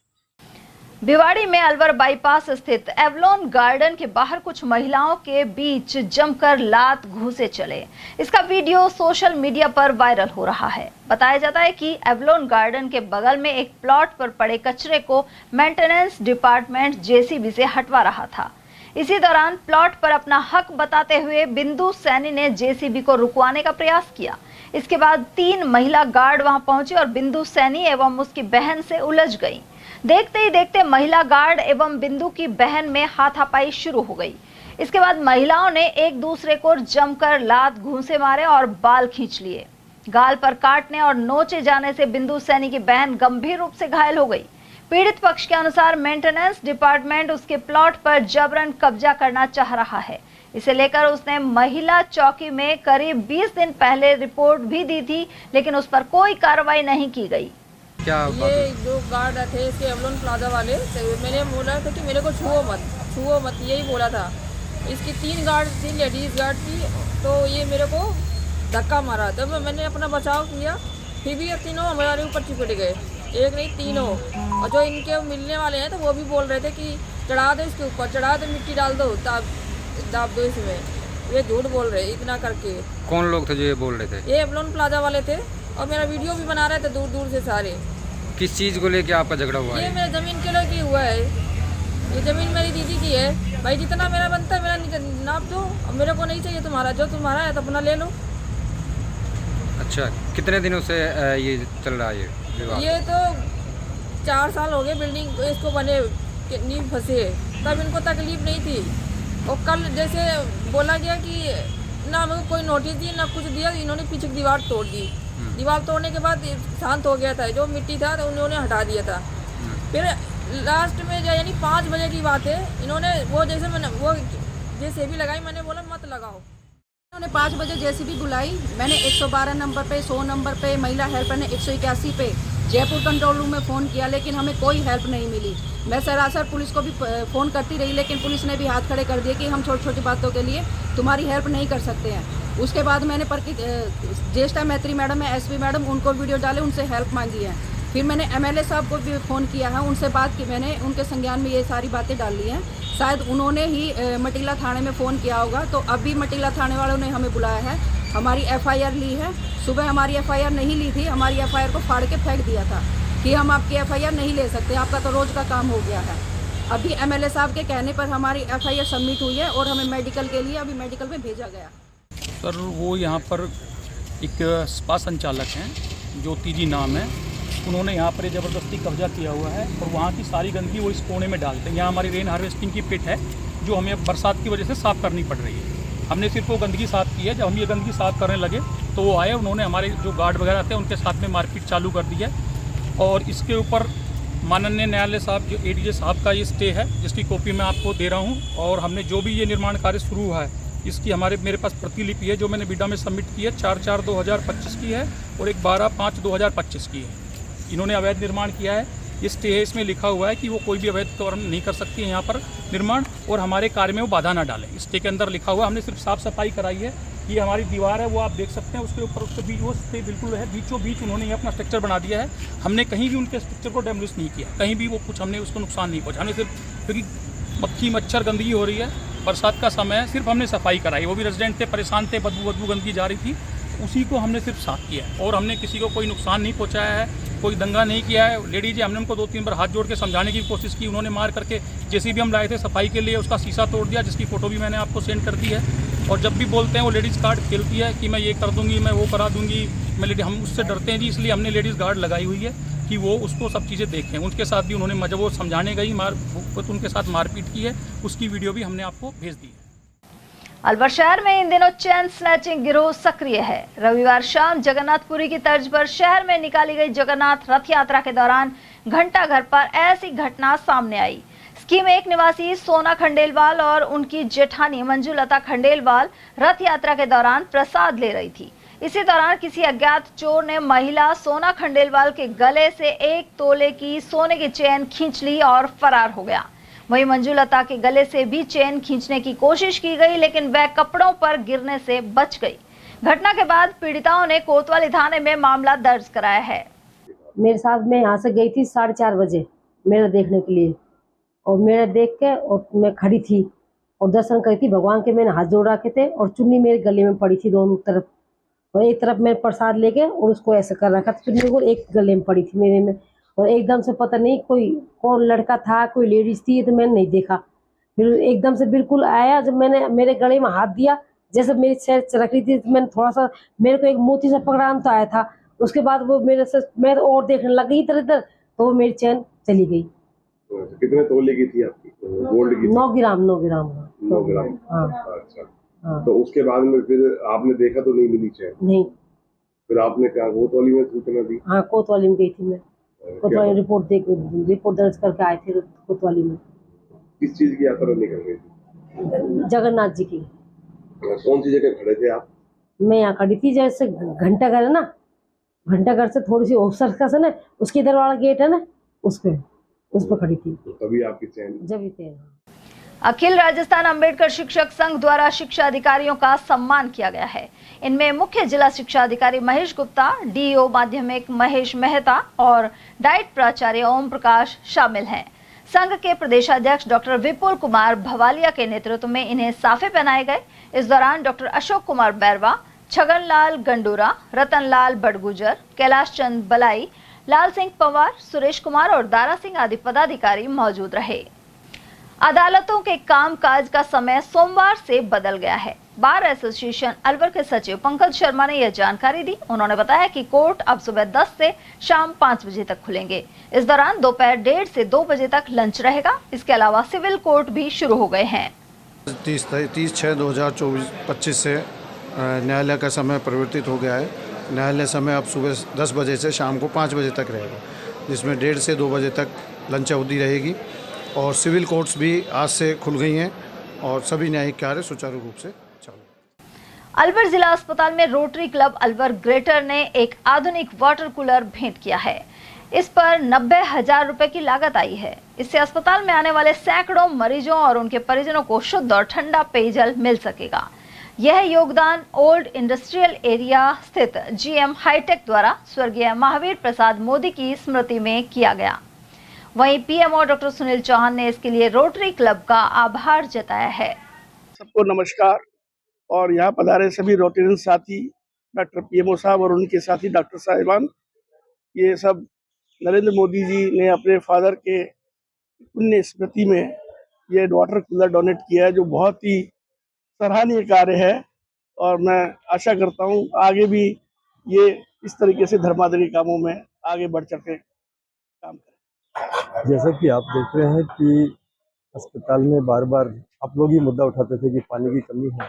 भिवाड़ी में अलवर बाईपास स्थित एवलॉन गार्डन के बाहर कुछ महिलाओं के बीच जमकर लात घूंसे चले। इसका वीडियो सोशल मीडिया पर वायरल हो रहा है। बताया जाता है कि एवलॉन गार्डन के बगल में एक प्लॉट पर पड़े कचरे को मेंटेनेंस डिपार्टमेंट JCB से हटवा रहा था। इसी दौरान प्लॉट पर अपना हक बताते हुए बिंदु सैनी ने JCB को रुकवाने का प्रयास किया। इसके बाद 3 महिला गार्ड वहां पहुंचे और बिंदु सैनी एवं उसकी बहन से उलझ गई। देखते ही देखते महिला गार्ड एवं बिंदु की बहन में हाथापाई शुरू हो गई। इसके बाद महिलाओं ने एक दूसरे को जमकर लात घूंसे मारे और बाल खींच लिए। गाल पर काटने और नोचे जाने से बिंदु सैनी की बहन गंभीर रूप से घायल हो गई। पीड़ित पक्ष के अनुसार मेंटेनेंस डिपार्टमेंट उसके प्लॉट पर जबरन कब्जा करना चाह रहा है। इसे लेकर उसने महिला चौकी में करीब 20 दिन पहले रिपोर्ट भी दी थी, लेकिन उस पर कोई कार्रवाई नहीं की गई। क्या ये जो गार्ड थे इसके एवलॉन प्लाजा वाले, मैंने बोला था कि मेरे को छुओ मत, यही बोला था। इसकी 3 गार्ड थी, लेडीज गार्ड थी, तो ये मेरे को धक्का मारा। तब मैंने अपना बचाव किया, फिर भी ये तीनों हमारे ऊपर चिपट गए, एक नहीं तीनों। और जो इनके मिलने वाले हैं तो वो भी बोल रहे थे कि चढ़ा दो इसके ऊपर, चढ़ा दो, मिट्टी डाल दो, दाब दो इसमें। ये झूठ बोल रहे इतना करके। कौन लोग थे जो ये बोल रहे थे? ये एवलॉन प्लाजा वाले थे और मेरा वीडियो भी बना रहे थे दूर दूर से सारे। किस चीज़ को लेके आपका झगड़ा हुआ है? ये मेरे ज़मीन के लिए हुआ है। ये ज़मीन मेरी दीदी की है। भाई जितना मेरा बनता है मेरा नाप दो, और मेरे को नहीं चाहिए तुम्हारा, जो तुम्हारा है तो अपना ले लो। अच्छा, कितने दिनों से ये चल रहा है ये विवाद? ये तो 4 साल हो गए बिल्डिंग इसको बने, नींव फंसे, तब इनको तकलीफ नहीं थी। और कल जैसे बोला गया कि ना हमें कोई नोटिस दी ना कुछ दिया, इन्होंने पीछे दीवार तोड़ दी। दीवार तोड़ने के बाद शांत हो गया था, जो मिट्टी था तो उन्होंने हटा दिया था। फिर लास्ट में यानी 5 बजे की बात है, इन्होंने वो जैसे मैंने वो JCB लगाई, मैंने बोला मत लगाओ। उन्होंने 5 बजे JCB बुलाई, मैंने 112 नंबर पे, 100 नंबर पे, महिला हेल्पर ने 181 पे, जयपुर कंट्रोल रूम में फ़ोन किया, लेकिन हमें कोई हेल्प नहीं मिली। मैं सरासर पुलिस को भी फ़ोन करती रही, लेकिन पुलिस ने भी हाथ खड़े कर दिए कि हम छोटी छोटी बातों के लिए तुम्हारी हेल्प नहीं कर सकते हैं। उसके बाद मैंने ज्येष्ठा मैत्री मैडम है, SP मैडम, उनको वीडियो डाले, उनसे हेल्प मांगी है। फिर मैंने MLA साहब को भी फ़ोन किया है, उनसे बात की, मैंने उनके संज्ञान में ये सारी बातें डाल ली हैं। शायद उन्होंने ही मटीला थाने में फ़ोन किया होगा, तो अभी मटीला थाने वालों ने हमें बुलाया है, हमारी FIR ली है। सुबह हमारी FIR नहीं ली थी, हमारी FIR को फाड़ के फेंक दिया था कि हम आपकी FIR नहीं ले सकते, आपका तो रोज़ का काम हो गया है। अभी MLA साहब के कहने पर हमारी FIR सबमिट हुई है और हमें मेडिकल के लिए अभी मेडिकल में भेजा गया। सर वो यहाँ पर एक स्पा संचालक हैं, ज्योति जी नाम है, उन्होंने यहाँ पर ज़बरदस्ती कब्जा किया हुआ है और वहाँ की सारी गंदगी वो इस कोने में डालते हैं। यहाँ हमारी रेन हार्वेस्टिंग की पिट है जो हमें बरसात की वजह से साफ़ करनी पड़ रही है। हमने सिर्फ वो गंदगी साफ़ की है। जब हम ये गंदगी साफ़ करने लगे तो वो आए, उन्होंने हमारे जो गार्ड वगैरह थे उनके साथ में मारपीट चालू कर दी है। और इसके ऊपर माननीय न्यायालय साहब जो ADJ साहब का ये स्टे है, जिसकी कॉपी मैं आपको दे रहा हूँ। और हमने जो भी ये निर्माण कार्य शुरू हुआ है इसकी मेरे पास प्रतिलिपि है, जो मैंने बीडा में सबमिट की है, 4/4/2025 की है और एक 12/5/2025 की है। इन्होंने अवैध निर्माण किया है, ये स्टे है, इसमें लिखा हुआ है कि वो कोई भी अवैध कर्म नहीं कर सकती है यहाँ पर निर्माण, और हमारे कार्य में वो बाधा ना डालें। स्टे के अंदर लिखा हुआ है। हमने सिर्फ साफ़ सफाई कराई है। ये हमारी दीवार है, वो आप देख सकते हैं, उसके ऊपर उसके बीच वो स्टे बिल्कुल है, बीचों बीच उन्होंने ये अपना स्ट्रक्चर बना दिया है। हमने कहीं भी उनके स्ट्रक्चर को डैमेज नहीं किया, कहीं भी वो कुछ हमने उसको नुकसान नहीं पहुँचा। हमने सिर्फ, क्योंकि मक्खी मच्छर गंदगी हो रही है, बरसात का समय है, सिर्फ हमने सफाई कराई। वो भी रेजिडेंट थे, परेशान थे, बदबू गंदगी जा रही थी, उसी को हमने सिर्फ साफ किया है। और हमने किसी को कोई नुकसान नहीं पहुंचाया है, कोई दंगा नहीं किया है। लेडीज हमने उनको 2-3 बार हाथ जोड़ के समझाने की कोशिश की, उन्होंने मार करके JCB हम लाए थे सफाई के लिए, उसका शीशा तोड़ दिया, जिसकी फ़ोटो भी मैंने आपको सेंड कर दी है। और जब भी बोलते हैं वो लेडीज़ गार्ड खेलती है कि मैं ये कर दूँगी, मैं वो करा दूँगी, हम उससे डरते हैं जी, इसलिए हमने लेडीज़ गार्ड लगाई हुई है कि वो उसको सब चीज़ें देखें। उनके साथ भी उन्होंने जब वो समझाने गई उनके साथ मारपीट की है, उसकी वीडियो भी हमने आपको भेज दी है। अलवर शहर में इन दिनों चेन स्नैचिंग गिरोह सक्रिय है। रविवार शाम जगन्नाथपुरी की तर्ज पर शहर में निकाली गई जगन्नाथ रथ यात्रा के दौरान घंटाघर पर ऐसी घटना सामने आई। स्कीम 1 निवासी सोना खंडेलवाल और उनकी जेठानी मंजुलता खंडेलवाल रथ यात्रा के दौरान प्रसाद ले रही थी। इसी दौरान किसी अज्ञात चोर ने महिला सोना खंडेलवाल के गले से 1 तोले की सोने की चेन खींच ली और फरार हो गया। वहीं मंजुलता के गले से भी चेन खींचने की कोशिश की गई, लेकिन वह कपड़ों पर गिरने से बच गई। घटना के बाद पीड़िताओं ने कोतवाली थाने में मामला दर्ज कराया है। मेरे साथ मैं यहाँ से गई थी 4:30 बजे मेला देखने के लिए, और मेला देख के और मैं खड़ी थी और दर्शन करी थी भगवान के। मैंने हाथ जोड़ रखे थे और चुन्नी मेरे गले में पड़ी थी दोनों तरफ, और एक तरफ मैं प्रसाद लेके और उसको ऐसे कर रखा था, चुन्नी को एक गले में पड़ी थी मेरे में। और एकदम से पता नहीं कोई कौन लड़का था, कोई लेडीज थी, तो मैंने नहीं देखा। फिर एकदम से बिल्कुल आया, जब मैंने मेरे गले में हाथ दिया, जैसे मेरी सैर चरक रही थी, मैंने थोड़ा सा, मेरे को एक मोती से पकड़ान तो आया था। उसके बाद वो मेरे से, मैं और देखने लग गई इधर इधर, तो वो मेरी चैन चली गई। कितने तोले की थी आपकी गोल्ड की? 9 ग्राम। 9 ग्राम। हाँ। अच्छा। हाँ। तो उसके बाद में फिर आपने देखा तो नहीं मिली चैन? नहीं। फिर आपने क्या कोतवाली में सूचना दी? हाँ, कोतवाली में गई थी मैं। कोतवाली रिपोर्ट दर्ज करके आए थे कोतवाली में। किस चीज की यात्रा निकल गई थी? जगन्नाथ जी की। कौन सी जगह खड़े थे आप? मैं यहाँ खड़ी थी, जैसे घंटाघर है ना, घंटाघर से थोड़ी सी सर्कस है ना, उसके इधर वाला गेट है ना, उस पर खड़ी थी। तो तभी आपकी चैन? जब ही चैन। अखिल राजस्थान अंबेडकर शिक्षक संघ द्वारा शिक्षा अधिकारियों का सम्मान किया गया है। इनमें मुख्य जिला शिक्षा अधिकारी महेश गुप्ता, डीईओ माध्यमिक महेश मेहता और डाइट प्राचार्य ओम प्रकाश शामिल हैं। संघ के प्रदेशाध्यक्ष डॉक्टर विपुल कुमार भवालिया के नेतृत्व में इन्हें साफे पहनाए गए। इस दौरान डॉक्टर अशोक कुमार बैरवा, छगनलाल गंडूरा, रतनलाल बड़गुजर, कैलाश चंद बलाई, लाल सिंह पवार, सुरेश कुमार और दारा सिंह आदि पदाधिकारी मौजूद रहे। अदालतों के कामकाज का समय सोमवार से बदल गया है। बार एसोसिएशन अलवर के सचिव पंकज शर्मा ने यह जानकारी दी। उन्होंने बताया कि कोर्ट अब सुबह 10 से शाम 5 बजे तक खुलेंगे। इस दौरान दोपहर 1:30 से 2 बजे तक लंच रहेगा। इसके अलावा सिविल कोर्ट भी शुरू हो गए हैं। 30/6/2025 से न्यायालय का समय परिवर्तित हो गया है। न्यायालय समय अब सुबह 10 बजे से शाम को 5 बजे तक रहेगा, जिसमें 1:30 से 2 बजे तक लंच अवधि रहेगी। और सिविल कोर्ट्स भी आज से खुल गई हैं और सभी न्यायिक कार्य सुचारू रूप से चालू। अलवर जिला अस्पताल में रोटरी क्लब अलवर ग्रेटर ने एक आधुनिक वाटर कूलर भेंट किया है। इस पर 90,000 रुपए की लागत आई है। इससे अस्पताल में आने वाले सैकड़ों मरीजों और उनके परिजनों को शुद्ध और ठंडा पेयजल मिल सकेगा। यह योगदान ओल्ड इंडस्ट्रियल एरिया स्थित जीएम हाईटेक द्वारा स्वर्गीय महावीर प्रसाद मोदी की स्मृति में किया गया। वहीं पीएमओ डॉक्टर सुनील चौहान ने इसके लिए रोटरी क्लब का आभार जताया है। सबको नमस्कार। और यहाँ पधारे सभी रोटेरियन साथी, डॉक्टर पीएमओ साहब और उनके साथी डॉक्टर साहिबान, ये सब नरेंद्र मोदी जी ने अपने फादर के पुण्य स्मृति में ये वाटर कूलर डोनेट किया है, जो बहुत ही सराहनीय कार्य है। और मैं आशा करता हूँ आगे भी ये इस तरीके से धर्मांतरी कामों में आगे बढ़ चढ़ के काम करें। जैसा कि आप देख रहे हैं कि अस्पताल में बार बार आप लोग ही मुद्दा उठाते थे कि पानी की कमी है,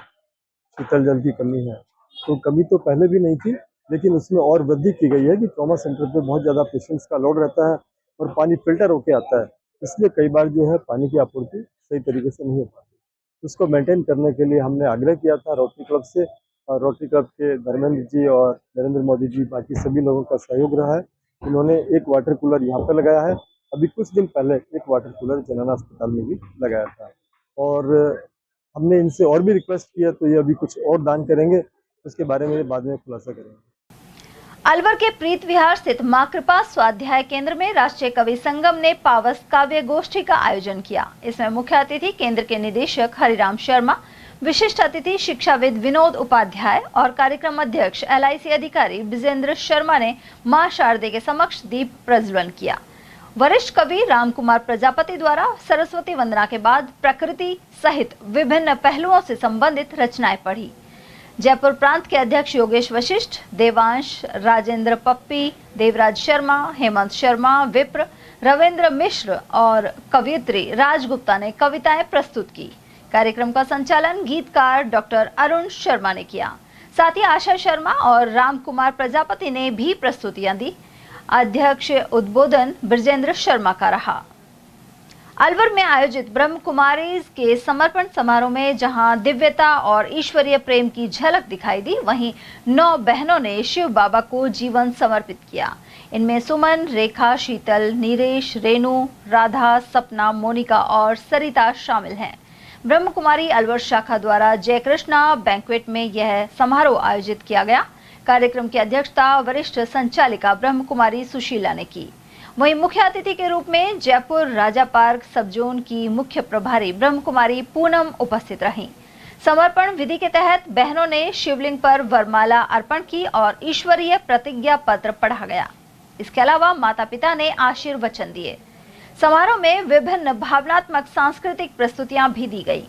शीतल जल की कमी है। तो कमी तो पहले भी नहीं थी, लेकिन उसमें और वृद्धि की गई है कि ट्रॉमा सेंटर पे बहुत ज़्यादा पेशेंट्स का लोड रहता है और पानी फिल्टर होके आता है, इसलिए कई बार जो है पानी की आपूर्ति सही तरीके से नहीं हो पाती। उसको मेंटेन करने के लिए हमने आग्रह किया था रोटरी क्लब से, और रोटरी क्लब के धर्मेंद्र जी और नरेंद्र मोदी जी, बाकी सभी लोगों का सहयोग रहा है। उन्होंने एक वाटर कूलर यहाँ पर लगाया है। अभी कुछ दिन पहले एक वाटर कूलर जनाना अस्पताल में भी लगाया था, और हमने इनसे और भी रिक्वेस्ट किया, तो ये अभी कुछ और दान करेंगे, उसके बारे में बाद में खुलासा करेंगे। अलवर के प्रीत विहार स्थित मां कृपा स्वाध्याय केंद्र में राष्ट्रीय कवि संगम ने पावस काव्य गोष्ठी का आयोजन किया। इसमें मुख्य अतिथि केंद्र के निदेशक हरिराम शर्मा, विशिष्ट अतिथि शिक्षाविद विनोद उपाध्याय और कार्यक्रम अध्यक्ष LIC अधिकारी विजेंद्र शर्मा ने मां शारदे के समक्ष दीप प्रज्वलन किया। वरिष्ठ कवि रामकुमार प्रजापति द्वारा सरस्वती वंदना के बाद प्रकृति सहित विभिन्न पहलुओं से संबंधित रचनाएं पढ़ी। जयपुर प्रांत के अध्यक्ष योगेश वशिष्ठ, देवांश, राजेंद्र पप्पी, देवराज शर्मा, हेमंत शर्मा, विप्र, रविंद्र मिश्र और कवियत्री राजगुप्ता ने कविताएं प्रस्तुत की। कार्यक्रम का संचालन गीतकार डॉक्टर अरुण शर्मा ने किया। साथ ही आशा शर्मा और रामकुमार प्रजापति ने भी प्रस्तुतियां दी। अध्यक्ष उद्बोधन ब्रजेंद्र शर्मा का रहा। अलवर में आयोजित ब्रह्म कुमारीज के समर्पण समारोह में जहां दिव्यता और ईश्वरीय प्रेम की झलक दिखाई दी, वहीं 9 बहनों ने शिव बाबा को जीवन समर्पित किया। इनमें सुमन, रेखा, शीतल, नीरेश, रेणु, राधा, सपना, मोनिका और सरिता शामिल हैं। ब्रह्म कुमारी अलवर शाखा द्वारा जय कृष्णा बैंक्वेट में यह समारोह आयोजित किया गया। कार्यक्रम की अध्यक्षता वरिष्ठ संचालिका ब्रह्म कुमारी सुशीला ने की। वहीं मुख्य अतिथि के रूप में जयपुर राजा पार्क सब जोन की मुख्य प्रभारी ब्रह्म कुमारी पूनम उपस्थित रहीं। समर्पण विधि के तहत बहनों ने शिवलिंग पर वरमाला अर्पण की और ईश्वरीय प्रतिज्ञा पत्र पढ़ा गया। इसके अलावा माता पिता ने आशीर्वचन दिए। समारोह में विभिन्न भावनात्मक सांस्कृतिक प्रस्तुतियां भी दी गई।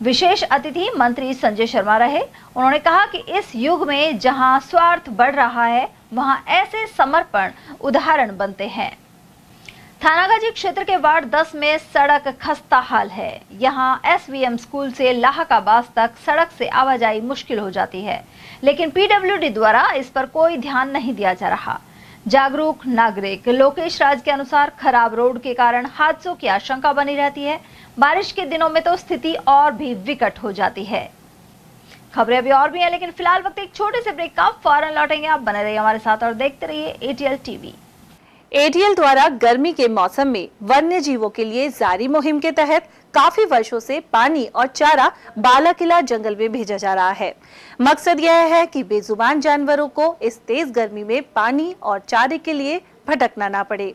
विशेष अतिथि मंत्री संजय शर्मा रहे। उन्होंने कहा कि इस युग में जहां स्वार्थ बढ़ रहा है, वहां ऐसे समर्पण उदाहरण बनते हैं। थानागाजी क्षेत्र के वार्ड 10 में सड़क खस्ता हाल है। यहां एसवीएम स्कूल से लाहकाबाज तक सड़क से आवाजाही मुश्किल हो जाती है, लेकिन पीडब्ल्यूडी द्वारा इस पर कोई ध्यान नहीं दिया जा रहा। जागरूक नागरिक लोकेश राज के अनुसार खराब रोड के कारण हादसों की आशंका बनी रहती है। बारिश के दिनों में तो स्थिति और भी विकट हो जाती है। खबरें अभी और भी हैं, लेकिन फिलहाल वक्त एक छोटे से ब्रेक का, फौरन लौटेंगे। आप बने रहिए हमारे साथ और देखते रहिए एटीएल टीवी। एटीएल द्वारा गर्मी के मौसम में वन्य जीवों के लिए जारी मुहिम के तहत काफी वर्षों से पानी और चारा बालाकिला जंगल में भेजा जा रहा है। मकसद यह है कि बेजुबान जानवरों को इस तेज गर्मी में पानी और चारे के लिए भटकना ना पड़े।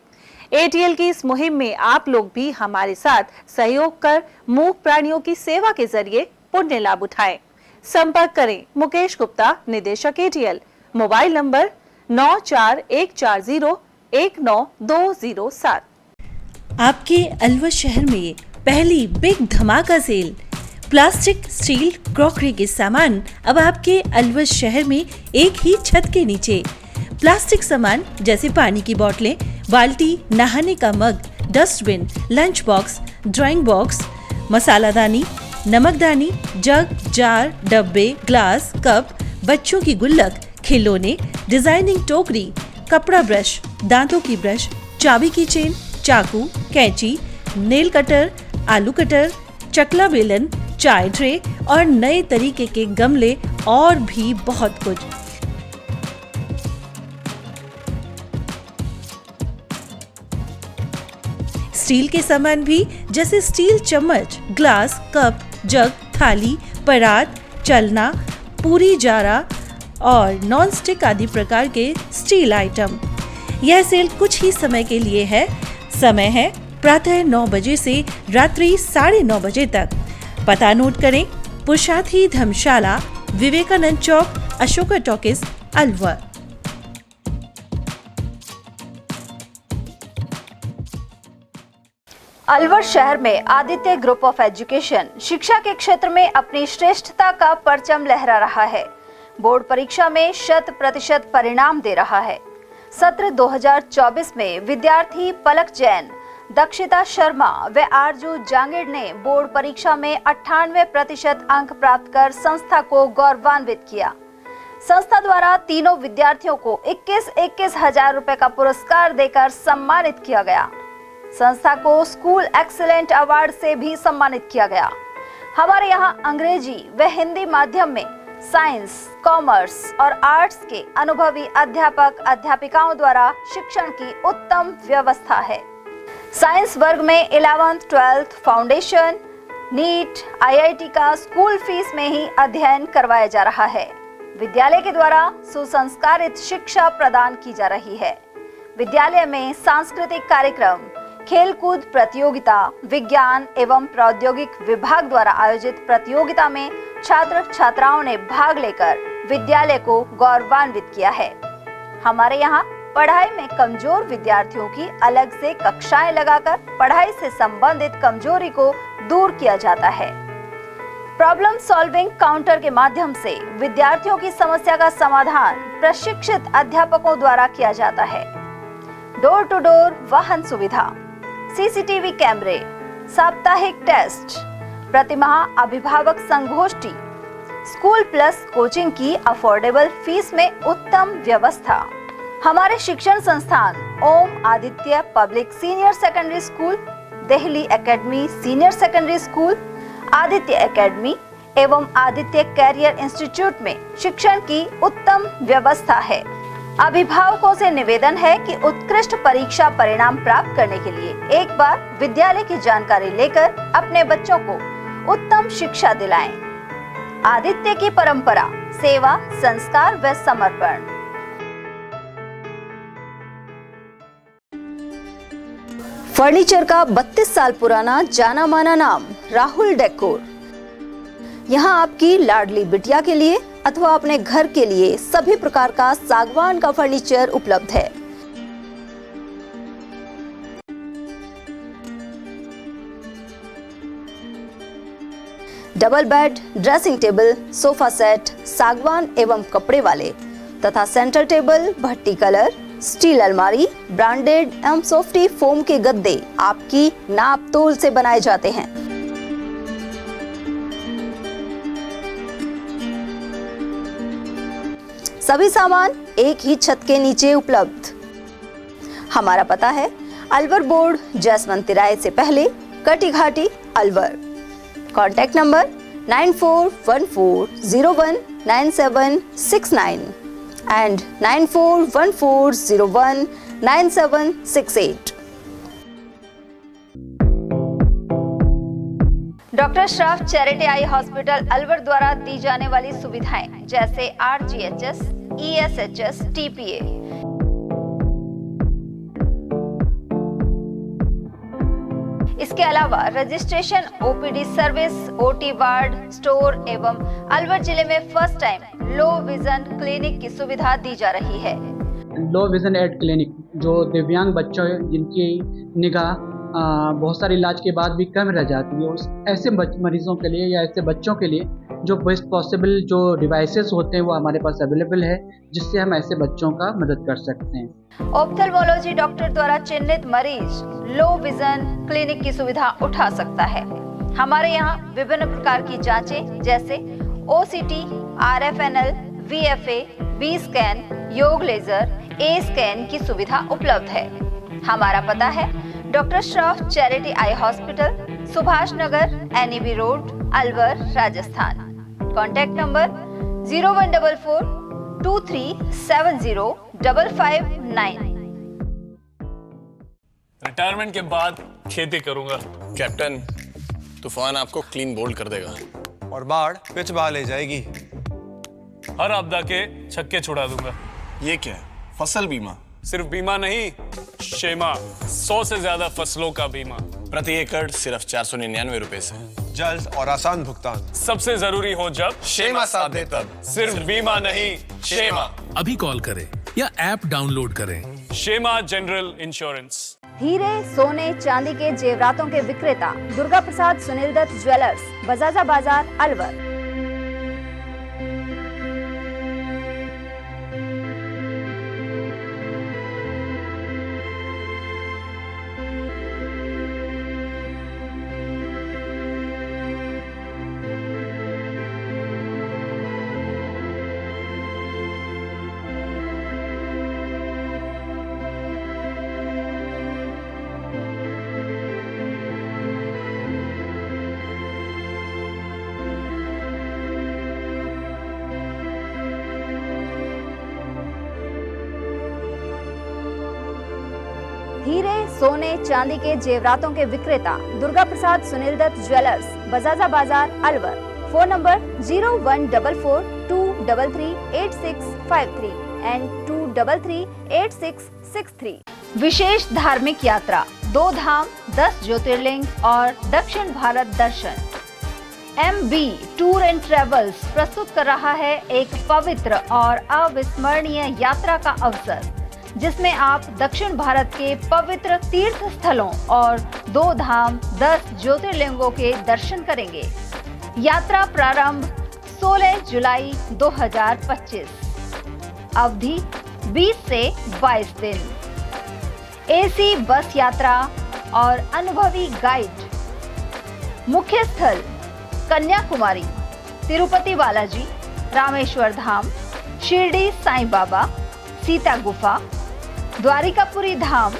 एटीएल की इस मुहिम में आप लोग भी हमारे साथ सहयोग कर मूक प्राणियों की सेवा के जरिए पुण्य लाभ उठाएं। संपर्क करें मुकेश गुप्ता, निदेशक एटीएल, मोबाइल नंबर 9414019207। आपके अलवर शहर में पहली बिग धमाका सेल। प्लास्टिक, स्टील, क्रॉकरी के सामान अब आपके अलवर शहर में एक ही छत के नीचे। प्लास्टिक सामान जैसे पानी की बोतलें, बाल्टी, नहाने का mug, dustbin, lunch box, drawing box, मसालादानी, नमकदानी, जग, जार, डब्बे, ग्लास, कप, बच्चों की गुल्लक, खिलौने, डिजाइनिंग टोकरी, कपड़ा ब्रश, दांतों की ब्रश, चाबी की चेन, चाकू, कैंची, नेल कटर, आलू कटर, चकला बेलन, चाय ट्रे और नए तरीके के गमले और भी बहुत कुछ। स्टील के सामान भी जैसे स्टील चम्मच, ग्लास, कप, जग, थाली, परात, चलना, पूरी जारा और नॉन स्टिक आदि प्रकार के स्टील आइटम। यह सेल कुछ ही समय के लिए है। समय है प्रातः 9 बजे से रात्रि 9:30 बजे तक। पता नोट करें, पुरुषार्थी धर्मशाला, विवेकानंद चौक, अशोका टॉकीज, अलवर। अलवर शहर में आदित्य ग्रुप ऑफ एजुकेशन शिक्षा के क्षेत्र में अपनी श्रेष्ठता का परचम लहरा रहा है। बोर्ड परीक्षा में 100% परिणाम दे रहा है। सत्र 2024 में विद्यार्थी पलक जैन, दक्षिता शर्मा व आरजू जांगिड़ ने बोर्ड परीक्षा में 98% अंक प्राप्त कर संस्था को गौरवान्वित किया। संस्था द्वारा तीनों विद्यार्थियों को 21-21 हजार रुपए का पुरस्कार देकर सम्मानित किया गया। संस्था को स्कूल एक्सीलेंट अवार्ड से भी सम्मानित किया गया। हमारे यहाँ अंग्रेजी व हिंदी माध्यम में साइंस, कॉमर्स और आर्ट्स के अनुभवी अध्यापक अध्यापिकाओं द्वारा शिक्षण की उत्तम व्यवस्था है। साइंस वर्ग में 11th, 12th foundation, NEET, IIT का स्कूल फीस में ही अध्ययन करवाया जा रहा है। विद्यालय के द्वारा सुसंस्कारित शिक्षा प्रदान की जा रही है। विद्यालय में सांस्कृतिक कार्यक्रम, खेलकूद प्रतियोगिता, विज्ञान एवं प्रौद्योगिक विभाग द्वारा आयोजित प्रतियोगिता में छात्र छात्राओं ने भाग लेकर विद्यालय को गौरवान्वित किया है। हमारे यहाँ पढ़ाई में कमजोर विद्यार्थियों की अलग से कक्षाएं लगाकर पढ़ाई से संबंधित कमजोरी को दूर किया जाता है। प्रॉब्लम सॉल्विंग काउंटर के माध्यम से विद्यार्थियों की समस्या का समाधान प्रशिक्षित अध्यापकों द्वारा किया जाता है। डोर टू डोर वाहन सुविधा, सीसीटीवी कैमरे, साप्ताहिक टेस्ट, प्रतिमाह अभिभावक संगोष्ठी, स्कूल प्लस कोचिंग की अफोर्डेबल फीस में उत्तम व्यवस्था। हमारे शिक्षण संस्थान Om Aditya public senior secondary school, Delhi academy senior secondary school, Aditya academy एवं आदित्य कैरियर इंस्टीट्यूट में शिक्षण की उत्तम व्यवस्था है। अभिभावकों से निवेदन है कि उत्कृष्ट परीक्षा परिणाम प्राप्त करने के लिए एक बार विद्यालय की जानकारी लेकर अपने बच्चों को उत्तम शिक्षा दिलाएं। आदित्य की परंपरा सेवा, संस्कार व समर्पण। फर्नीचर का 32 साल पुराना जाना माना नाम राहुल डेकोर। यहाँ आपकी लाडली बिटिया के लिए अथवा अपने घर के लिए सभी प्रकार का सागवान का फर्नीचर उपलब्ध है। Double bed, dressing table, sofa set सागवान एवं कपड़े वाले तथा सेंटर टेबल, भट्टी कलर, स्टील अलमारी, ब्रांडेड एवं सॉफ्टी फोम के गद्दे आपकी नाप तोल से बनाए जाते हैं। सभी सामान एक ही छत के नीचे उपलब्ध। हमारा पता है अलवर बोर्ड, जैसवंत तिराहे से पहले, कटी घाटी, Alwar. Contact number 9414019769 and 9414019768। Doctor Shroff charity eye hospital Alwar द्वारा दी जाने वाली सुविधाएं जैसे RGHS, ESHS, TPA, इसके अलावा registration, OPD service, OT ward, store एवं अलवर जिले में first time low vision clinic की सुविधा दी जा रही है। लो विजन एड क्लिनिक जो दिव्यांग बच्चों जिनकी निगाह बहुत सारे इलाज के बाद भी कम रह जाती है, उस ऐसे मरीजों के लिए या ऐसे बच्चों के लिए जो बेस्ट पॉसिबल जो डिवाइसेस होते हैं वो हमारे पास अवेलेबल है, जिससे हम ऐसे बच्चों का मदद कर सकते हैं। ऑप्थेल्मोलॉजी डॉक्टर द्वारा चिन्हित मरीज लो विजन क्लिनिक की सुविधा उठा सकता है। हमारे यहाँ विभिन्न प्रकार की जांचें जैसे OCT, RFNL, VFA, V scan, YAG laser, A scan की सुविधा उपलब्ध है। हमारा पता है doctor Shroff charity eye hospital, Subhash Nagar, NEB road, Alwar, Rajasthan. Contact number 014423705559। Retirement के बाद खेती करूंगा। कैप्टन, तूफान आपको क्लीन बोल्ड कर देगा और बाढ़ पिच बहा ले जाएगी। हर आपदा के छक्के छुड़ा दूंगा। ये क्या है? फसल बीमा? सिर्फ बीमा नहीं, शेमा, 100 से ज्यादा फसलों का बीमा, प्रति एकड़ सिर्फ 499 रुपए से। जल्द और आसान भुगतान। सबसे जरूरी हो जब शेमा साथ दे तब। सिर्फ बीमा नहीं, शेमा। अभी कॉल करें या ऐप डाउनलोड करें। शेमा जनरल इंश्योरेंस। हीरे, सोने, चांदी के जेवरातों के विक्रेता दुर्गा प्रसाद सुनील दत्त ज्वेलर्स, बजाजा बाजार, अलवर। हीरे, सोने, चांदी के जेवरातों के विक्रेता Durga Prasad Sunil Dutt jewellers, Bajaja Bazar, Alwar. Phone number 0144233863 and 2338663। विशेष धार्मिक यात्रा, 2 धाम, 10 ज्योतिर्लिंग और दक्षिण भारत दर्शन। MB टूर एंड ट्रेवल्स प्रस्तुत कर रहा है एक पवित्र और अविस्मरणीय यात्रा का अवसर, जिसमें आप दक्षिण भारत के पवित्र तीर्थ स्थलों और 2 धाम, 10 ज्योतिर्लिंगों के दर्शन करेंगे। यात्रा प्रारंभ 16 जुलाई 2025, अवधि 20 से 22 दिन। AC बस यात्रा और अनुभवी गाइड। मुख्य स्थल कन्याकुमारी, तिरुपति बालाजी, रामेश्वर धाम, शिरडी साईं बाबा, सीता गुफा, द्वारिकापुरी धाम,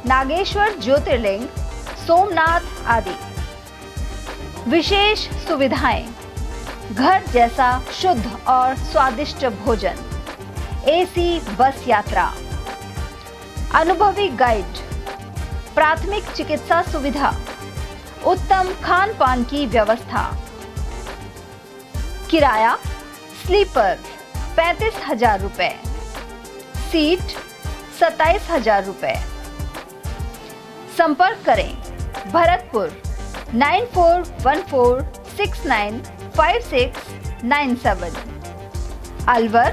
नागेश्वर ज्योतिर्लिंग, सोमनाथ आदि। विशेष सुविधाएं, घर जैसा शुद्ध और स्वादिष्ट भोजन, AC बस यात्रा, अनुभवी गाइड, प्राथमिक चिकित्सा सुविधा, उत्तम खान पान की व्यवस्था। किराया स्लीपर 35,000 रुपए, सीट 27,000 रुपए। संपर्क करें Bharatpur 9414695697, Alwar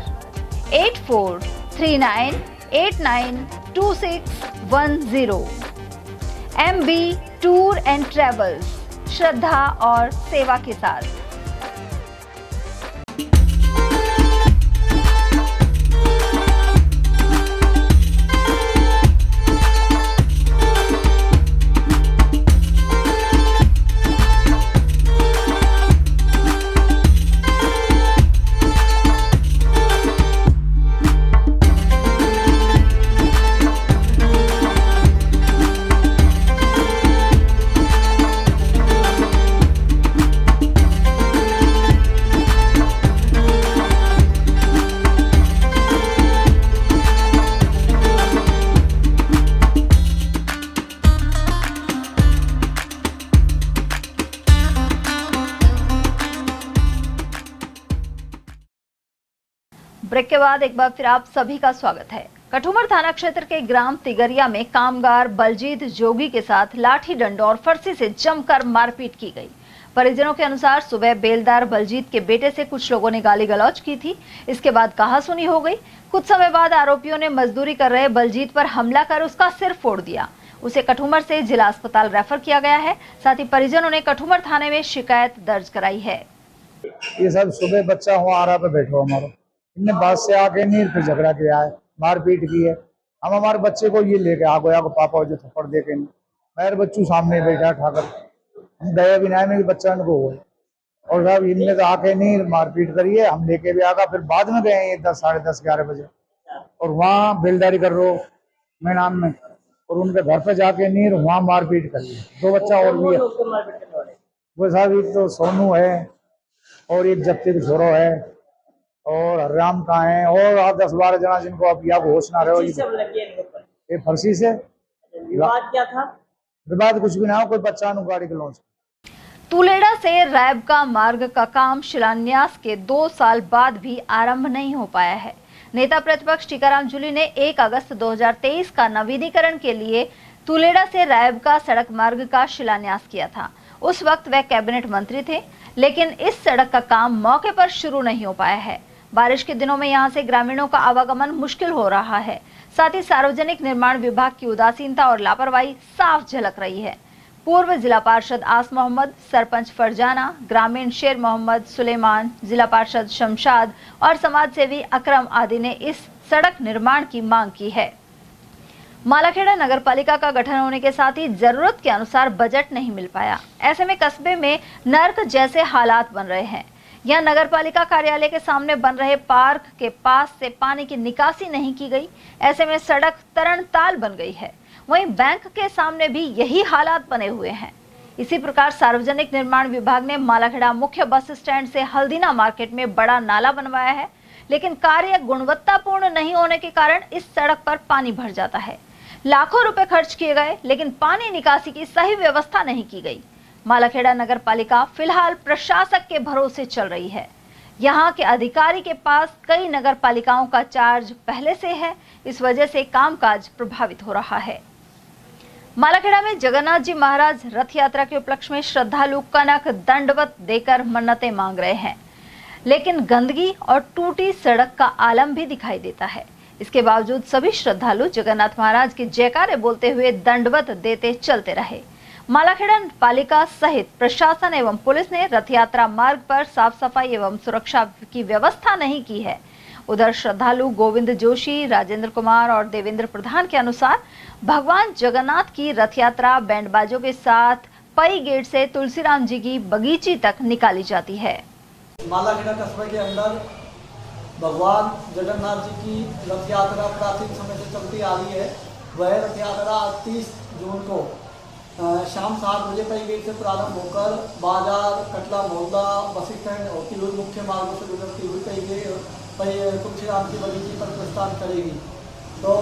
8439892610। MB tour and travels, श्रद्धा और सेवा के साथ। ब्रेक के बाद एक बार फिर आप सभी का स्वागत है। कठुमर थाना क्षेत्र के ग्राम तिगरिया में कामगार बलजीत जोगी के साथ लाठी डंडों और फरसी से जमकर मारपीट की गई। परिजनों के अनुसार सुबह बेलदार बलजीत के बेटे से कुछ लोगों ने गाली गलौज की थी। इसके बाद कहासुनी हो गई। कुछ समय बाद आरोपियों ने मजदूरी कर रहे बलजीत पर हमला कर उसका सिर फोड़ दिया। उसे कठुमर से जिला अस्पताल रेफर किया गया है। साथ ही परिजनों ने कठुमर थाने में शिकायत दर्ज कराई है। ये सब सुबह बच्चा हुआ आरा पे बैठो हमारा, इनने बात से आके नीर पे झगड़ा किया है, मारपीट की है। हम हमारे बच्चे को ये लेके आ गया को पापा जो थप्पड़ दे के मेरे बच्चू सामने बैठा ठाकर, हम गए भी नहीं, मेरे बच्चा को हुए और साहब इनने तो आके नहीं मारपीट करी है। हम लेके भी आगा, फिर बाद में गए 10 साढ़े 10 11 बजे और वहाँ बेलदारी कर रो मैदान में और उनके घर पे जाके नीर वहाँ मारपीट करी है। 2 बच्चा और भी है वो साहब, एक तो सोनू है और एक जप्ती का छोरो है और हरराम का है और आप 10-12 जना जिनको आप यहाँ होश ना रहे। ये फर्सी से विवाद क्या था? विवाद कुछ भी ना हो, कोई बच्चा नु गाड़ी के लॉन्च। तुलेड़ा से रैब का मार्ग का काम शिलान्यास के 2 साल बाद भी आरंभ नहीं हो पाया है। नेता प्रतिपक्ष टीकाराम जूली ने 1 अगस्त 2023 का नवीनीकरण के लिए तुलेड़ा से रैब का सड़क मार्ग का शिलान्यास किया था। उस वक्त वह कैबिनेट मंत्री थे, लेकिन इस सड़क का काम मौके पर शुरू नहीं हो पाया है। बारिश के दिनों में यहां से ग्रामीणों का आवागमन मुश्किल हो रहा है। साथ ही सार्वजनिक निर्माण विभाग की उदासीनता और लापरवाही साफ झलक रही है। पूर्व जिला पार्षद आस मोहम्मद, सरपंच फरजाना, ग्रामीण शेर मोहम्मद, सुलेमान, जिला पार्षद शमशाद और समाज सेवी अकरम आदि ने इस सड़क निर्माण की मांग की है। मालाखेड़ा नगर पालिका का गठन होने के साथ ही जरूरत के अनुसार बजट नहीं मिल पाया। ऐसे में कस्बे में नर्क जैसे हालात बन रहे हैं। यहाँ नगर पालिका कार्यालय के सामने बन रहे पार्क के पास से पानी की निकासी नहीं की गई। ऐसे में सड़क तरणताल बन गई है। वहीं बैंक के सामने भी यही हालात बने हुए हैं। इसी प्रकार सार्वजनिक निर्माण विभाग ने मालाखेड़ा मुख्य बस स्टैंड से हल्दीना मार्केट में बड़ा नाला बनवाया है, लेकिन कार्य गुणवत्तापूर्ण नहीं होने के कारण इस सड़क पर पानी भर जाता है। लाखों रुपए खर्च किए गए, लेकिन पानी निकासी की सही व्यवस्था नहीं की गई। मालाखेड़ा नगर पालिका फिलहाल प्रशासक के भरोसे चल रही है। यहाँ के अधिकारी के पास कई नगर पालिकाओं का चार्ज पहले से है। इस वजह से कामकाज प्रभावित हो रहा है। मालाखेड़ा में जगन्नाथ जी महाराज रथ यात्रा के उपलक्ष्य में श्रद्धालु कनक दंडवत देकर मन्नतें मांग रहे हैं, लेकिन गंदगी और टूटी सड़क का आलम भी दिखाई देता है। इसके बावजूद सभी श्रद्धालु जगन्नाथ महाराज के जयकारे बोलते हुए दंडवत देते चलते रहे। मालाखेड़ा पालिका सहित प्रशासन एवं पुलिस ने रथ यात्रा मार्ग पर साफ सफाई एवं सुरक्षा की व्यवस्था नहीं की है। उधर श्रद्धालु गोविंद जोशी, राजेंद्र कुमार और देवेंद्र प्रधान के अनुसार भगवान जगन्नाथ की रथ यात्रा बैंडबाजों के साथ पई गेट से तुलसीराम जी की बगीची तक निकाली जाती है। मालाखेड़ा कस्बे के अंदर भगवान जगन्नाथ जी की रथ यात्रा प्राचीन समय से चलती आ रही है। वह रथ यात्रा 30 जून को शाम 7 बजे पई गेट से प्रारंभ होकर बाजार, कटला मोहल्ला, बस स्टैंड होती हुई मुख्य मार्गों से गुजरती हुई तुलसीराम की बगीची पर प्रस्थान करेगी। तो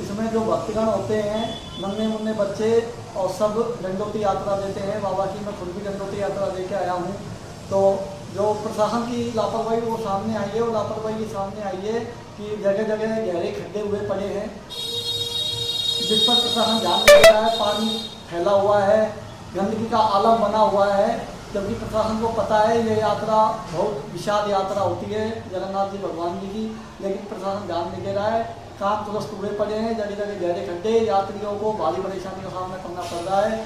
इसमें जो भक्तगण होते हैं, नन्हे मुन्ने बच्चे और सब दंडोती यात्रा देते हैं। बाबा की मैं खुद भी दंडोती यात्रा लेके आया हूँ। तो जो प्रशासन की लापरवाही वो सामने आई है, और लापरवाही ये सामने आई है कि जगह जगह गहरे खड्डे हुए पड़े हैं, जिस पर प्रशासन ध्यान नहीं दे रहा है। पानी फैला हुआ है, गंदगी का आलम बना हुआ है, जबकि प्रशासन को पता है ये यात्रा बहुत विशाल यात्रा होती है जगन्नाथ जी भगवान जी की, लेकिन प्रशासन ध्यान नहीं दे रहा है। काम तुरस्त हुए पड़े हैं, जगह जगह गहरे खड्डे, यात्रियों को भारी परेशानी का सामना करना पड़ रहा है।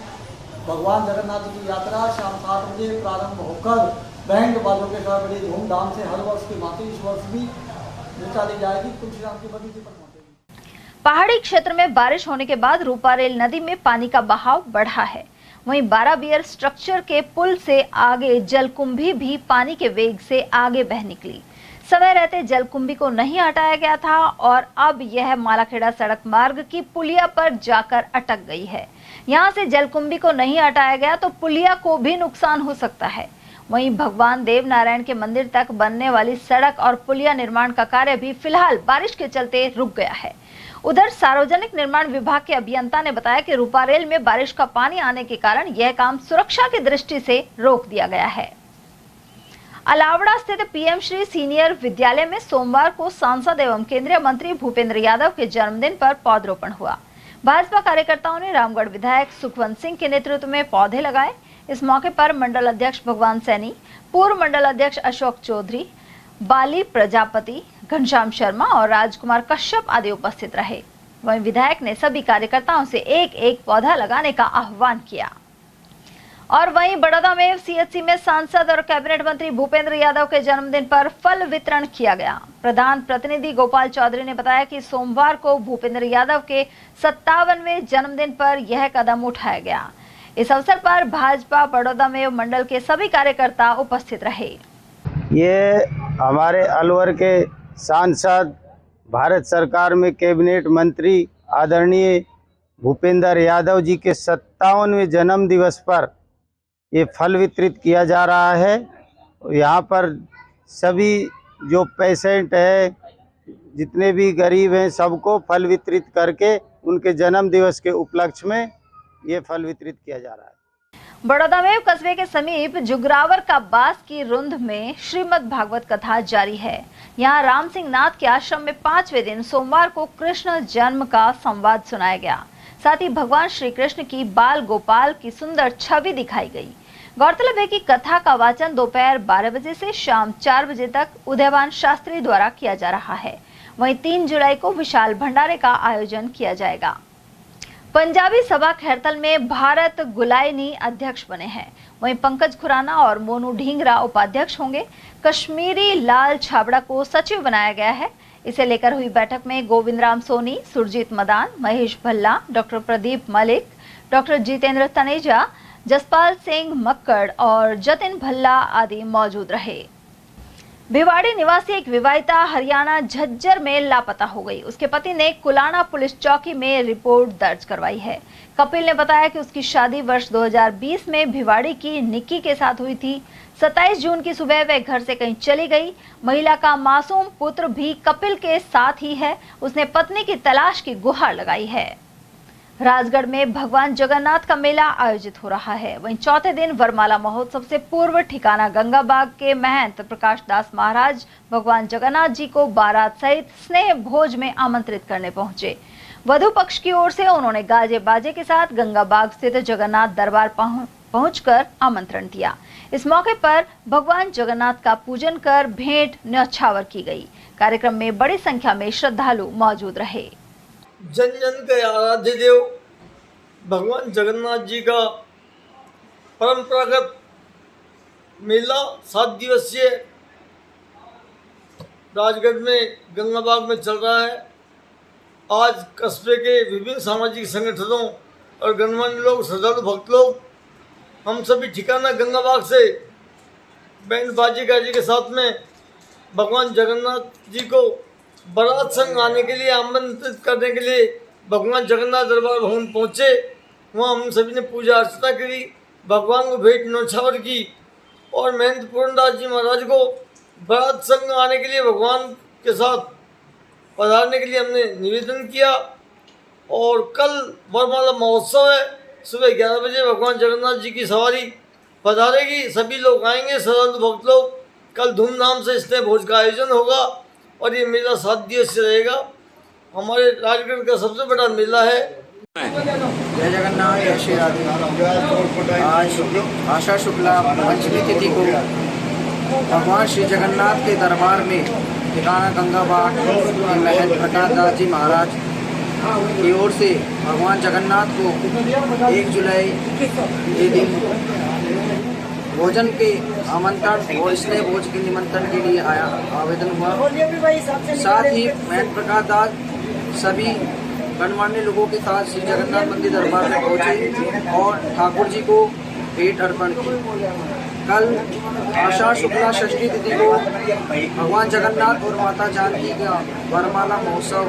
भगवान जगन्नाथ जी की यात्रा शाम 7 बजे प्रारंभ होकर बैंड बाजों के साथ बड़ी धूमधाम से हर वर्ष की भांति इस वर्ष भी निकाली जाएगी। तुलसीराम की बगीचे पर पहुंचेगी। पहाड़ी क्षेत्र में बारिश होने के बाद रूपारेल नदी में पानी का बहाव बढ़ा है। वहीं 12 बियर स्ट्रक्चर के पुल से आगे जलकुंभी भी पानी के वेग से आगे बह निकली। समय रहते जलकुंभी को नहीं हटाया गया था और अब यह मालाखेड़ा सड़क मार्ग की पुलिया पर जाकर अटक गई है। यहां से जलकुंभी को नहीं हटाया गया तो पुलिया को भी नुकसान हो सकता है। वहीं भगवान देव नारायण के मंदिर तक बनने वाली सड़क और पुलिया निर्माण का कार्य भी फिलहाल बारिश के चलते रुक गया है। उधर सार्वजनिक निर्माण विभाग के अभियंता ने बताया कि रूपारेल में बारिश का पानी आने के कारण यह काम सुरक्षा की दृष्टि से रोक दिया गया है। अलावड़ा स्थित पीएम श्री सीनियर विद्यालय में सोमवार को सांसद एवं केंद्रीय मंत्री भूपेंद्र यादव के जन्मदिन पर पौधरोपण हुआ। भाजपा कार्यकर्ताओं ने रामगढ़ विधायक सुखवंत सिंह के नेतृत्व में पौधे लगाए। इस मौके पर मंडल अध्यक्ष भगवान सैनी, पूर्व मंडल अध्यक्ष अशोक चौधरी, बाली प्रजापति, घनश्याम शर्मा और राजकुमार कश्यप आदि उपस्थित रहे। वहीं विधायक ने सभी कार्यकर्ताओं से एक एक पौधा लगाने का आह्वान किया। और वहीं बड़ौदा में सीएचसी में सांसद और कैबिनेट मंत्री भूपेंद्र यादव के जन्मदिन पर फल वितरण किया गया। प्रधान प्रतिनिधि गोपाल चौधरी ने बताया कि सोमवार को भूपेंद्र यादव के 57वें जन्मदिन पर यह कदम उठाया गया। इस अवसर पर भाजपा बड़ौदा में मंडल के सभी कार्यकर्ता उपस्थित रहे। ये हमारे अलवर के सांसद, भारत सरकार में कैबिनेट मंत्री आदरणीय भूपेंद्र यादव जी के 57वें जन्म दिवस पर ये फल वितरित किया जा रहा है। यहाँ पर सभी जो पेशेंट है, जितने भी गरीब हैं, सबको फल वितरित करके उनके जन्म दिवस के उपलक्ष्य में ये फल वितरित किया जा रहा है। बड़ौदा में कस्बे के समीप जुगरावर का बास की रुंद में श्रीमद् भागवत कथा जारी है। यहाँ राम सिंह नाथ के आश्रम में 5वें दिन सोमवार को कृष्ण जन्म का संवाद सुनाया गया। साथ ही भगवान श्री कृष्ण की बाल गोपाल की सुंदर छवि दिखाई गई। गौरतलब है कि कथा का वाचन दोपहर 12 बजे से शाम 4 बजे तक उदयवान शास्त्री द्वारा किया जा रहा है। वहीं 3 जुलाई को विशाल भंडारे का आयोजन किया जाएगा। पंजाबी सभा खैरतल में भारत गुलायनी अध्यक्ष बने हैं। वहीं पंकज खुराना और मोनू ढींगरा उपाध्यक्ष होंगे। कश्मीरी लाल छाबड़ा को सचिव बनाया गया है। इसे लेकर हुई बैठक में गोविंद राम सोनी, सुरजीत मदान, महेश भल्ला, डॉक्टर प्रदीप मलिक, डॉक्टर जितेंद्र तनेजा, जसपाल सिंह मक्कड़ और जतिन भल्ला आदि मौजूद रहे। भिवाड़ी निवासी एक विवाहिता हरियाणा झज्जर में लापता हो गई। उसके पति ने कुलाना पुलिस चौकी में रिपोर्ट दर्ज करवाई है। कपिल ने बताया कि उसकी शादी वर्ष 2020 में भिवाड़ी की निक्की के साथ हुई थी। 27 जून की सुबह वह घर से कहीं चली गई। महिला का मासूम पुत्र भी कपिल के साथ ही है। उसने पत्नी की तलाश की गुहार लगाई है। राजगढ़ में भगवान जगन्नाथ का मेला आयोजित हो रहा है। वहीं चौथे दिन वरमाला महोत्सव से पूर्व ठिकाना गंगाबाग के महंत प्रकाश दास महाराज भगवान जगन्नाथ जी को बारात सहित स्नेह भोज में आमंत्रित करने पहुंचे। वधु पक्ष की ओर से उन्होंने गाजे बाजे के साथ गंगाबाग स्थित जगन्नाथ दरबार पहुंचकर आमंत्रण दिया। इस मौके पर भगवान जगन्नाथ का पूजन कर भेंट न्यौछावर की गई। कार्यक्रम में बड़ी संख्या में श्रद्धालु मौजूद रहे। जन जन के आराध्य देव भगवान जगन्नाथ जी का परंपरागत मेला 7 दिवसीय राजगढ़ में गंगाबाग में चल रहा है। आज कस्बे के विभिन्न सामाजिक संगठनों और गणमान्य लोग, श्रद्धालु भक्त लोग, हम सभी ठिकाना गंगाबाग से बैंड बाजी गाजी के साथ में भगवान जगन्नाथ जी को बारात संग आने के लिए आमंत्रित करने के लिए भगवान जगन्नाथ दरबार भवन पहुँचे। वहाँ हम सभी ने पूजा अर्चना करी, भगवान को भेंट न्यौछावर की और महंत पूर्णदास जी महाराज को बारात संग आने के लिए भगवान के साथ पधारने के लिए हमने निवेदन किया। और कल वरमाला महोत्सव है। सुबह 11 बजे भगवान जगन्नाथ जी की सवारी पधारेगी। सभी लोग आएंगे, श्रद्धालु भक्त लोग कल धूमधाम से स्नेह भोज का आयोजन होगा और ये मेला 7 दिवसीय रहेगा। हमारे राजगढ़ का सबसे बड़ा मेला है। जय जगन्नाथ, जय श्री राधे। आज आषाढ़ शुक्ला पंचमी तिथि को भगवान श्री जगन्नाथ के दरबार में ठिकाना गंगा बाग के महंत प्रकाश दास जी महाराज की ओर से भगवान जगन्नाथ को 1 जुलाई के दिन भोजन के आमंत्रण और स्नेह भोज के निमंत्रण के लिए आवेदन हुआ। साथ ही महंत प्रकाश दास सभी गणमान्य लोगों के साथ श्री जगन्नाथ मंदिर दरबार में पहुंचे और ठाकुर जी को भेंट अर्पण की। कल आषाढ़ शुक्ला षष्ठी तिथि को भगवान जगन्नाथ और माता जानकी का वरमाला महोत्सव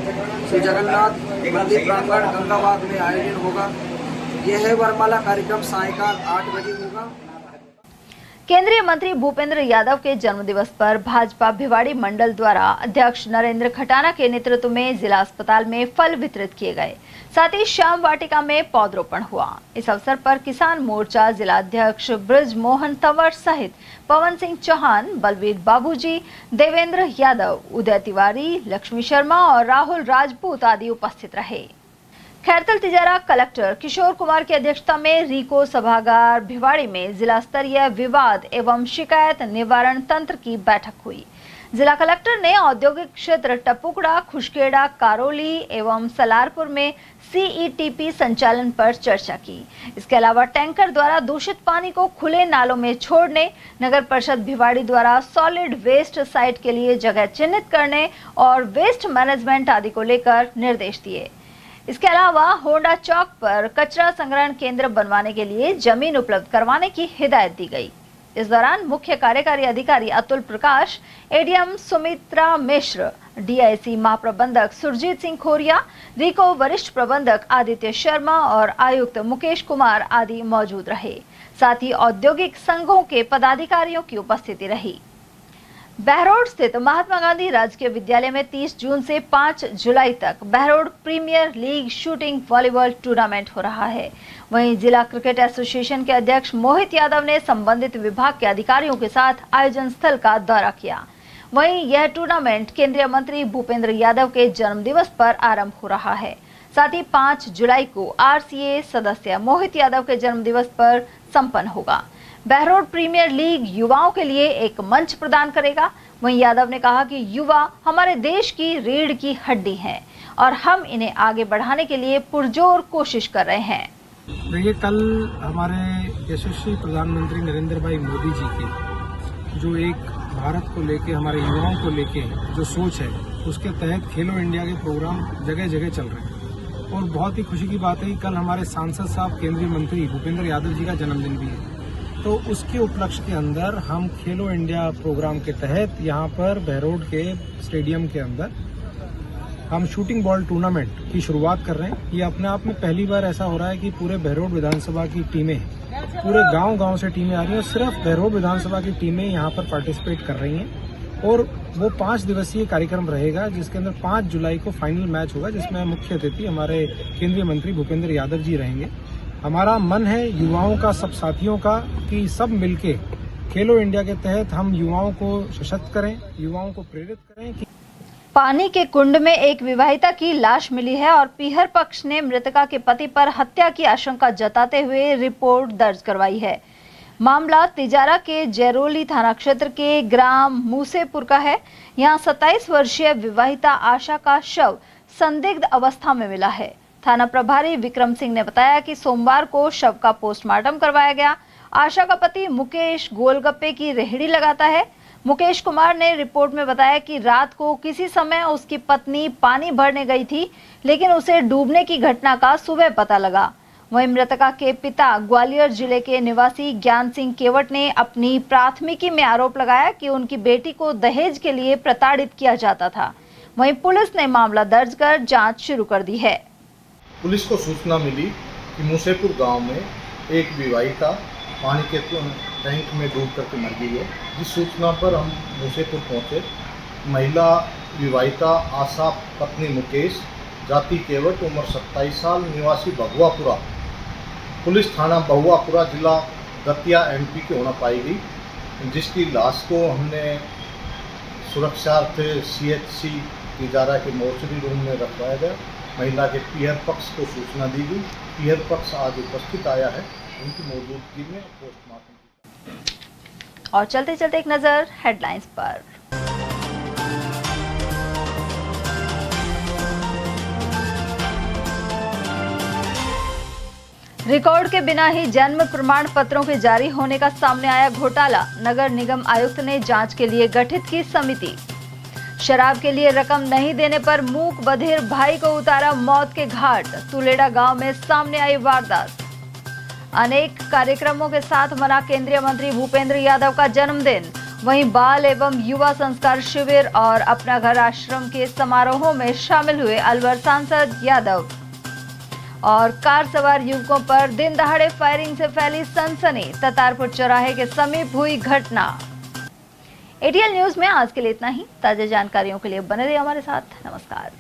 श्री जगन्नाथ मंदिर प्रांगण गंगाबाग में आयोजन होगा। यह वरमाला कार्यक्रम सायंकाल 8 बजे होगा। केंद्रीय मंत्री भूपेंद्र यादव के जन्मदिवस पर भाजपा भिवाड़ी मंडल द्वारा अध्यक्ष नरेंद्र खटाना के नेतृत्व में जिला अस्पताल में फल वितरित किए गए। साथ ही श्याम वाटिका में पौधरोपण हुआ। इस अवसर पर किसान मोर्चा जिला अध्यक्ष ब्रज मोहन तंवर सहित पवन सिंह चौहान, बलवीर बाबूजी, देवेंद्र यादव, उदय तिवारी, लक्ष्मी शर्मा और राहुल राजपूत आदि उपस्थित रहे। खैरतल तिजारा कलेक्टर किशोर कुमार की अध्यक्षता में रीको सभागार भिवाड़ी में जिला स्तरीय विवाद एवं शिकायत निवारण तंत्र की बैठक हुई। जिला कलेक्टर ने औद्योगिक क्षेत्र टपुकड़ा, खुशखेड़ा, कारोली एवं सलारपुर में CETP संचालन पर चर्चा की। इसके अलावा टैंकर द्वारा दूषित पानी को खुले नालों में छोड़ने, नगर परिषद भिवाड़ी द्वारा सॉलिड वेस्ट साइट के लिए जगह चिन्हित करने और वेस्ट मैनेजमेंट आदि को लेकर निर्देश दिए। इसके अलावा होंडा चौक पर कचरा संग्रहण केंद्र बनवाने के लिए जमीन उपलब्ध करवाने की हिदायत दी गई। इस दौरान मुख्य कार्यकारी अधिकारी अतुल प्रकाश, ADM सुमित्रा मिश्र, DIC महाप्रबंधक सुरजीत सिंह खोरिया, रीको वरिष्ठ प्रबंधक आदित्य शर्मा और आयुक्त मुकेश कुमार आदि मौजूद रहे। साथ ही औद्योगिक संघों के पदाधिकारियों की उपस्थिति रही। बहरोड स्थित महात्मा गांधी राजकीय विद्यालय में 30 जून से 5 जुलाई तक Behror premier league shooting volleyball tournament हो रहा है। वहीं जिला क्रिकेट एसोसिएशन के अध्यक्ष मोहित यादव ने संबंधित विभाग के अधिकारियों के साथ आयोजन स्थल का दौरा किया। वहीं यह टूर्नामेंट केंद्रीय मंत्री भूपेंद्र यादव के जन्मदिवस पर आरंभ हो रहा है। साथ ही 5 जुलाई को RCA सदस्य मोहित यादव के जन्मदिवस पर संपन्न होगा। बहरोड प्रीमियर लीग युवाओं के लिए एक मंच प्रदान करेगा। वहीं यादव ने कहा कि युवा हमारे देश की रीढ़ की हड्डी हैं और हम इन्हें आगे बढ़ाने के लिए पुरजोर कोशिश कर रहे हैं। देखिए, कल हमारे यशस्वी प्रधानमंत्री नरेंद्र भाई मोदी जी की जो एक भारत को लेके, हमारे युवाओं को लेके जो सोच है, उसके तहत खेलो इंडिया के प्रोग्राम जगह जगह चल रहे हैं। और बहुत ही खुशी की बात है कि कल हमारे सांसद साहब केंद्रीय मंत्री भूपेंद्र यादव जी का जन्मदिन भी है। तो उसके उपलक्ष्य के अंदर हम खेलो इंडिया प्रोग्राम के तहत यहाँ पर बहरोड के स्टेडियम के अंदर हम शूटिंग बॉल टूर्नामेंट की शुरुआत कर रहे हैं। ये अपने आप में पहली बार ऐसा हो रहा है कि पूरे बहरोड विधानसभा की टीमें, पूरे गांव-गांव से टीमें आ रही हैं और सिर्फ बहरोड विधानसभा की टीमें यहाँ पर पार्टिसिपेट कर रही हैं। और वो 5 दिवसीय कार्यक्रम रहेगा, जिसके अंदर 5 जुलाई को फाइनल मैच होगा, जिसमें मुख्य अतिथि हमारे केंद्रीय मंत्री भूपेंद्र यादव जी रहेंगे। हमारा मन है युवाओं का, सब साथियों का, कि सब मिलके खेलो इंडिया के तहत हम युवाओं को सशक्त करें, युवाओं को प्रेरित करें। पानी के कुंड में एक विवाहिता की लाश मिली है और पीहर पक्ष ने मृतका के पति पर हत्या की आशंका जताते हुए रिपोर्ट दर्ज करवाई है। मामला तिजारा के जैरोली थाना क्षेत्र के ग्राम मूसेपुर का है। यहाँ 27 वर्षीय विवाहिता आशा का शव संदिग्ध अवस्था में मिला है। थाना प्रभारी विक्रम सिंह ने बताया कि सोमवार को शव का पोस्टमार्टम करवाया गया। आशा का पति मुकेश गोलगप्पे की रेहड़ी लगाता है। मुकेश कुमार ने रिपोर्ट में बताया कि रात को किसी समय उसकी पत्नी पानी भरने गई थी, लेकिन उसे डूबने की घटना का सुबह पता लगा। वहीं मृतका के पिता ग्वालियर जिले के निवासी ज्ञान सिंह केवट ने अपनी प्राथमिकी में आरोप लगाया कि उनकी बेटी को दहेज के लिए प्रताड़ित किया जाता था। वहीं पुलिस ने मामला दर्ज कर जांच शुरू कर दी है। पुलिस को सूचना मिली कि मूसेपुर गांव में एक विवाहिता पानी के टैंक में डूब करके मर गई है। जिस सूचना पर हम मूसेपुर पहुंचे, महिला विवाहिता आशा पत्नी मुकेश, जाति केवट, उम्र 27 साल, निवासी बहुआपुरा, पुलिस थाना बहुआपुरा, जिला दतिया MP की होना पाई गई। जिसकी लाश को हमने सुरक्षार्थ CHC तिजारा के मोर्चरी रूम में रखवाया गया। महिला के पीहर पक्ष को सूचना दी गई। पीहर पक्ष आज उपस्थित आया है, उनकी मौजूदगी में पोस्टमार्टम। और चलते चलते एक नजर हेडलाइंस पर। रिकॉर्ड के बिना ही जन्म प्रमाण पत्रों के जारी होने का सामने आया घोटाला। नगर निगम आयुक्त ने जांच के लिए गठित की समिति। शराब के लिए रकम नहीं देने पर मूक बधिर भाई को उतारा मौत के घाट। तुलेड़ा गांव में सामने आई वारदात। अनेक कार्यक्रमों के साथ मना केंद्रीय मंत्री भूपेंद्र यादव का जन्मदिन। वहीं बाल एवं युवा संस्कार शिविर और अपना घर आश्रम के समारोहों में शामिल हुए अलवर सांसद यादव। और कार सवार युवकों पर दिन दहाड़े फायरिंग से फैली सनसनी। ततारपुर चौराहे के समीप हुई घटना। ATL न्यूज में आज के लिए इतना ही। ताजा जानकारियों के लिए बने रहिए हमारे साथ। नमस्कार।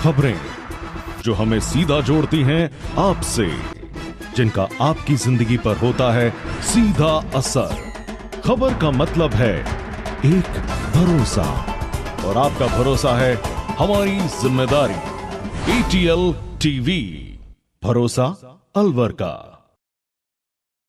खबरें जो हमें सीधा जोड़ती हैं आपसे, जिनका आपकी जिंदगी पर होता है सीधा असर। खबर का मतलब है एक भरोसा, और आपका भरोसा है हमारी जिम्मेदारी। ATL TV, भरोसा अलवर का।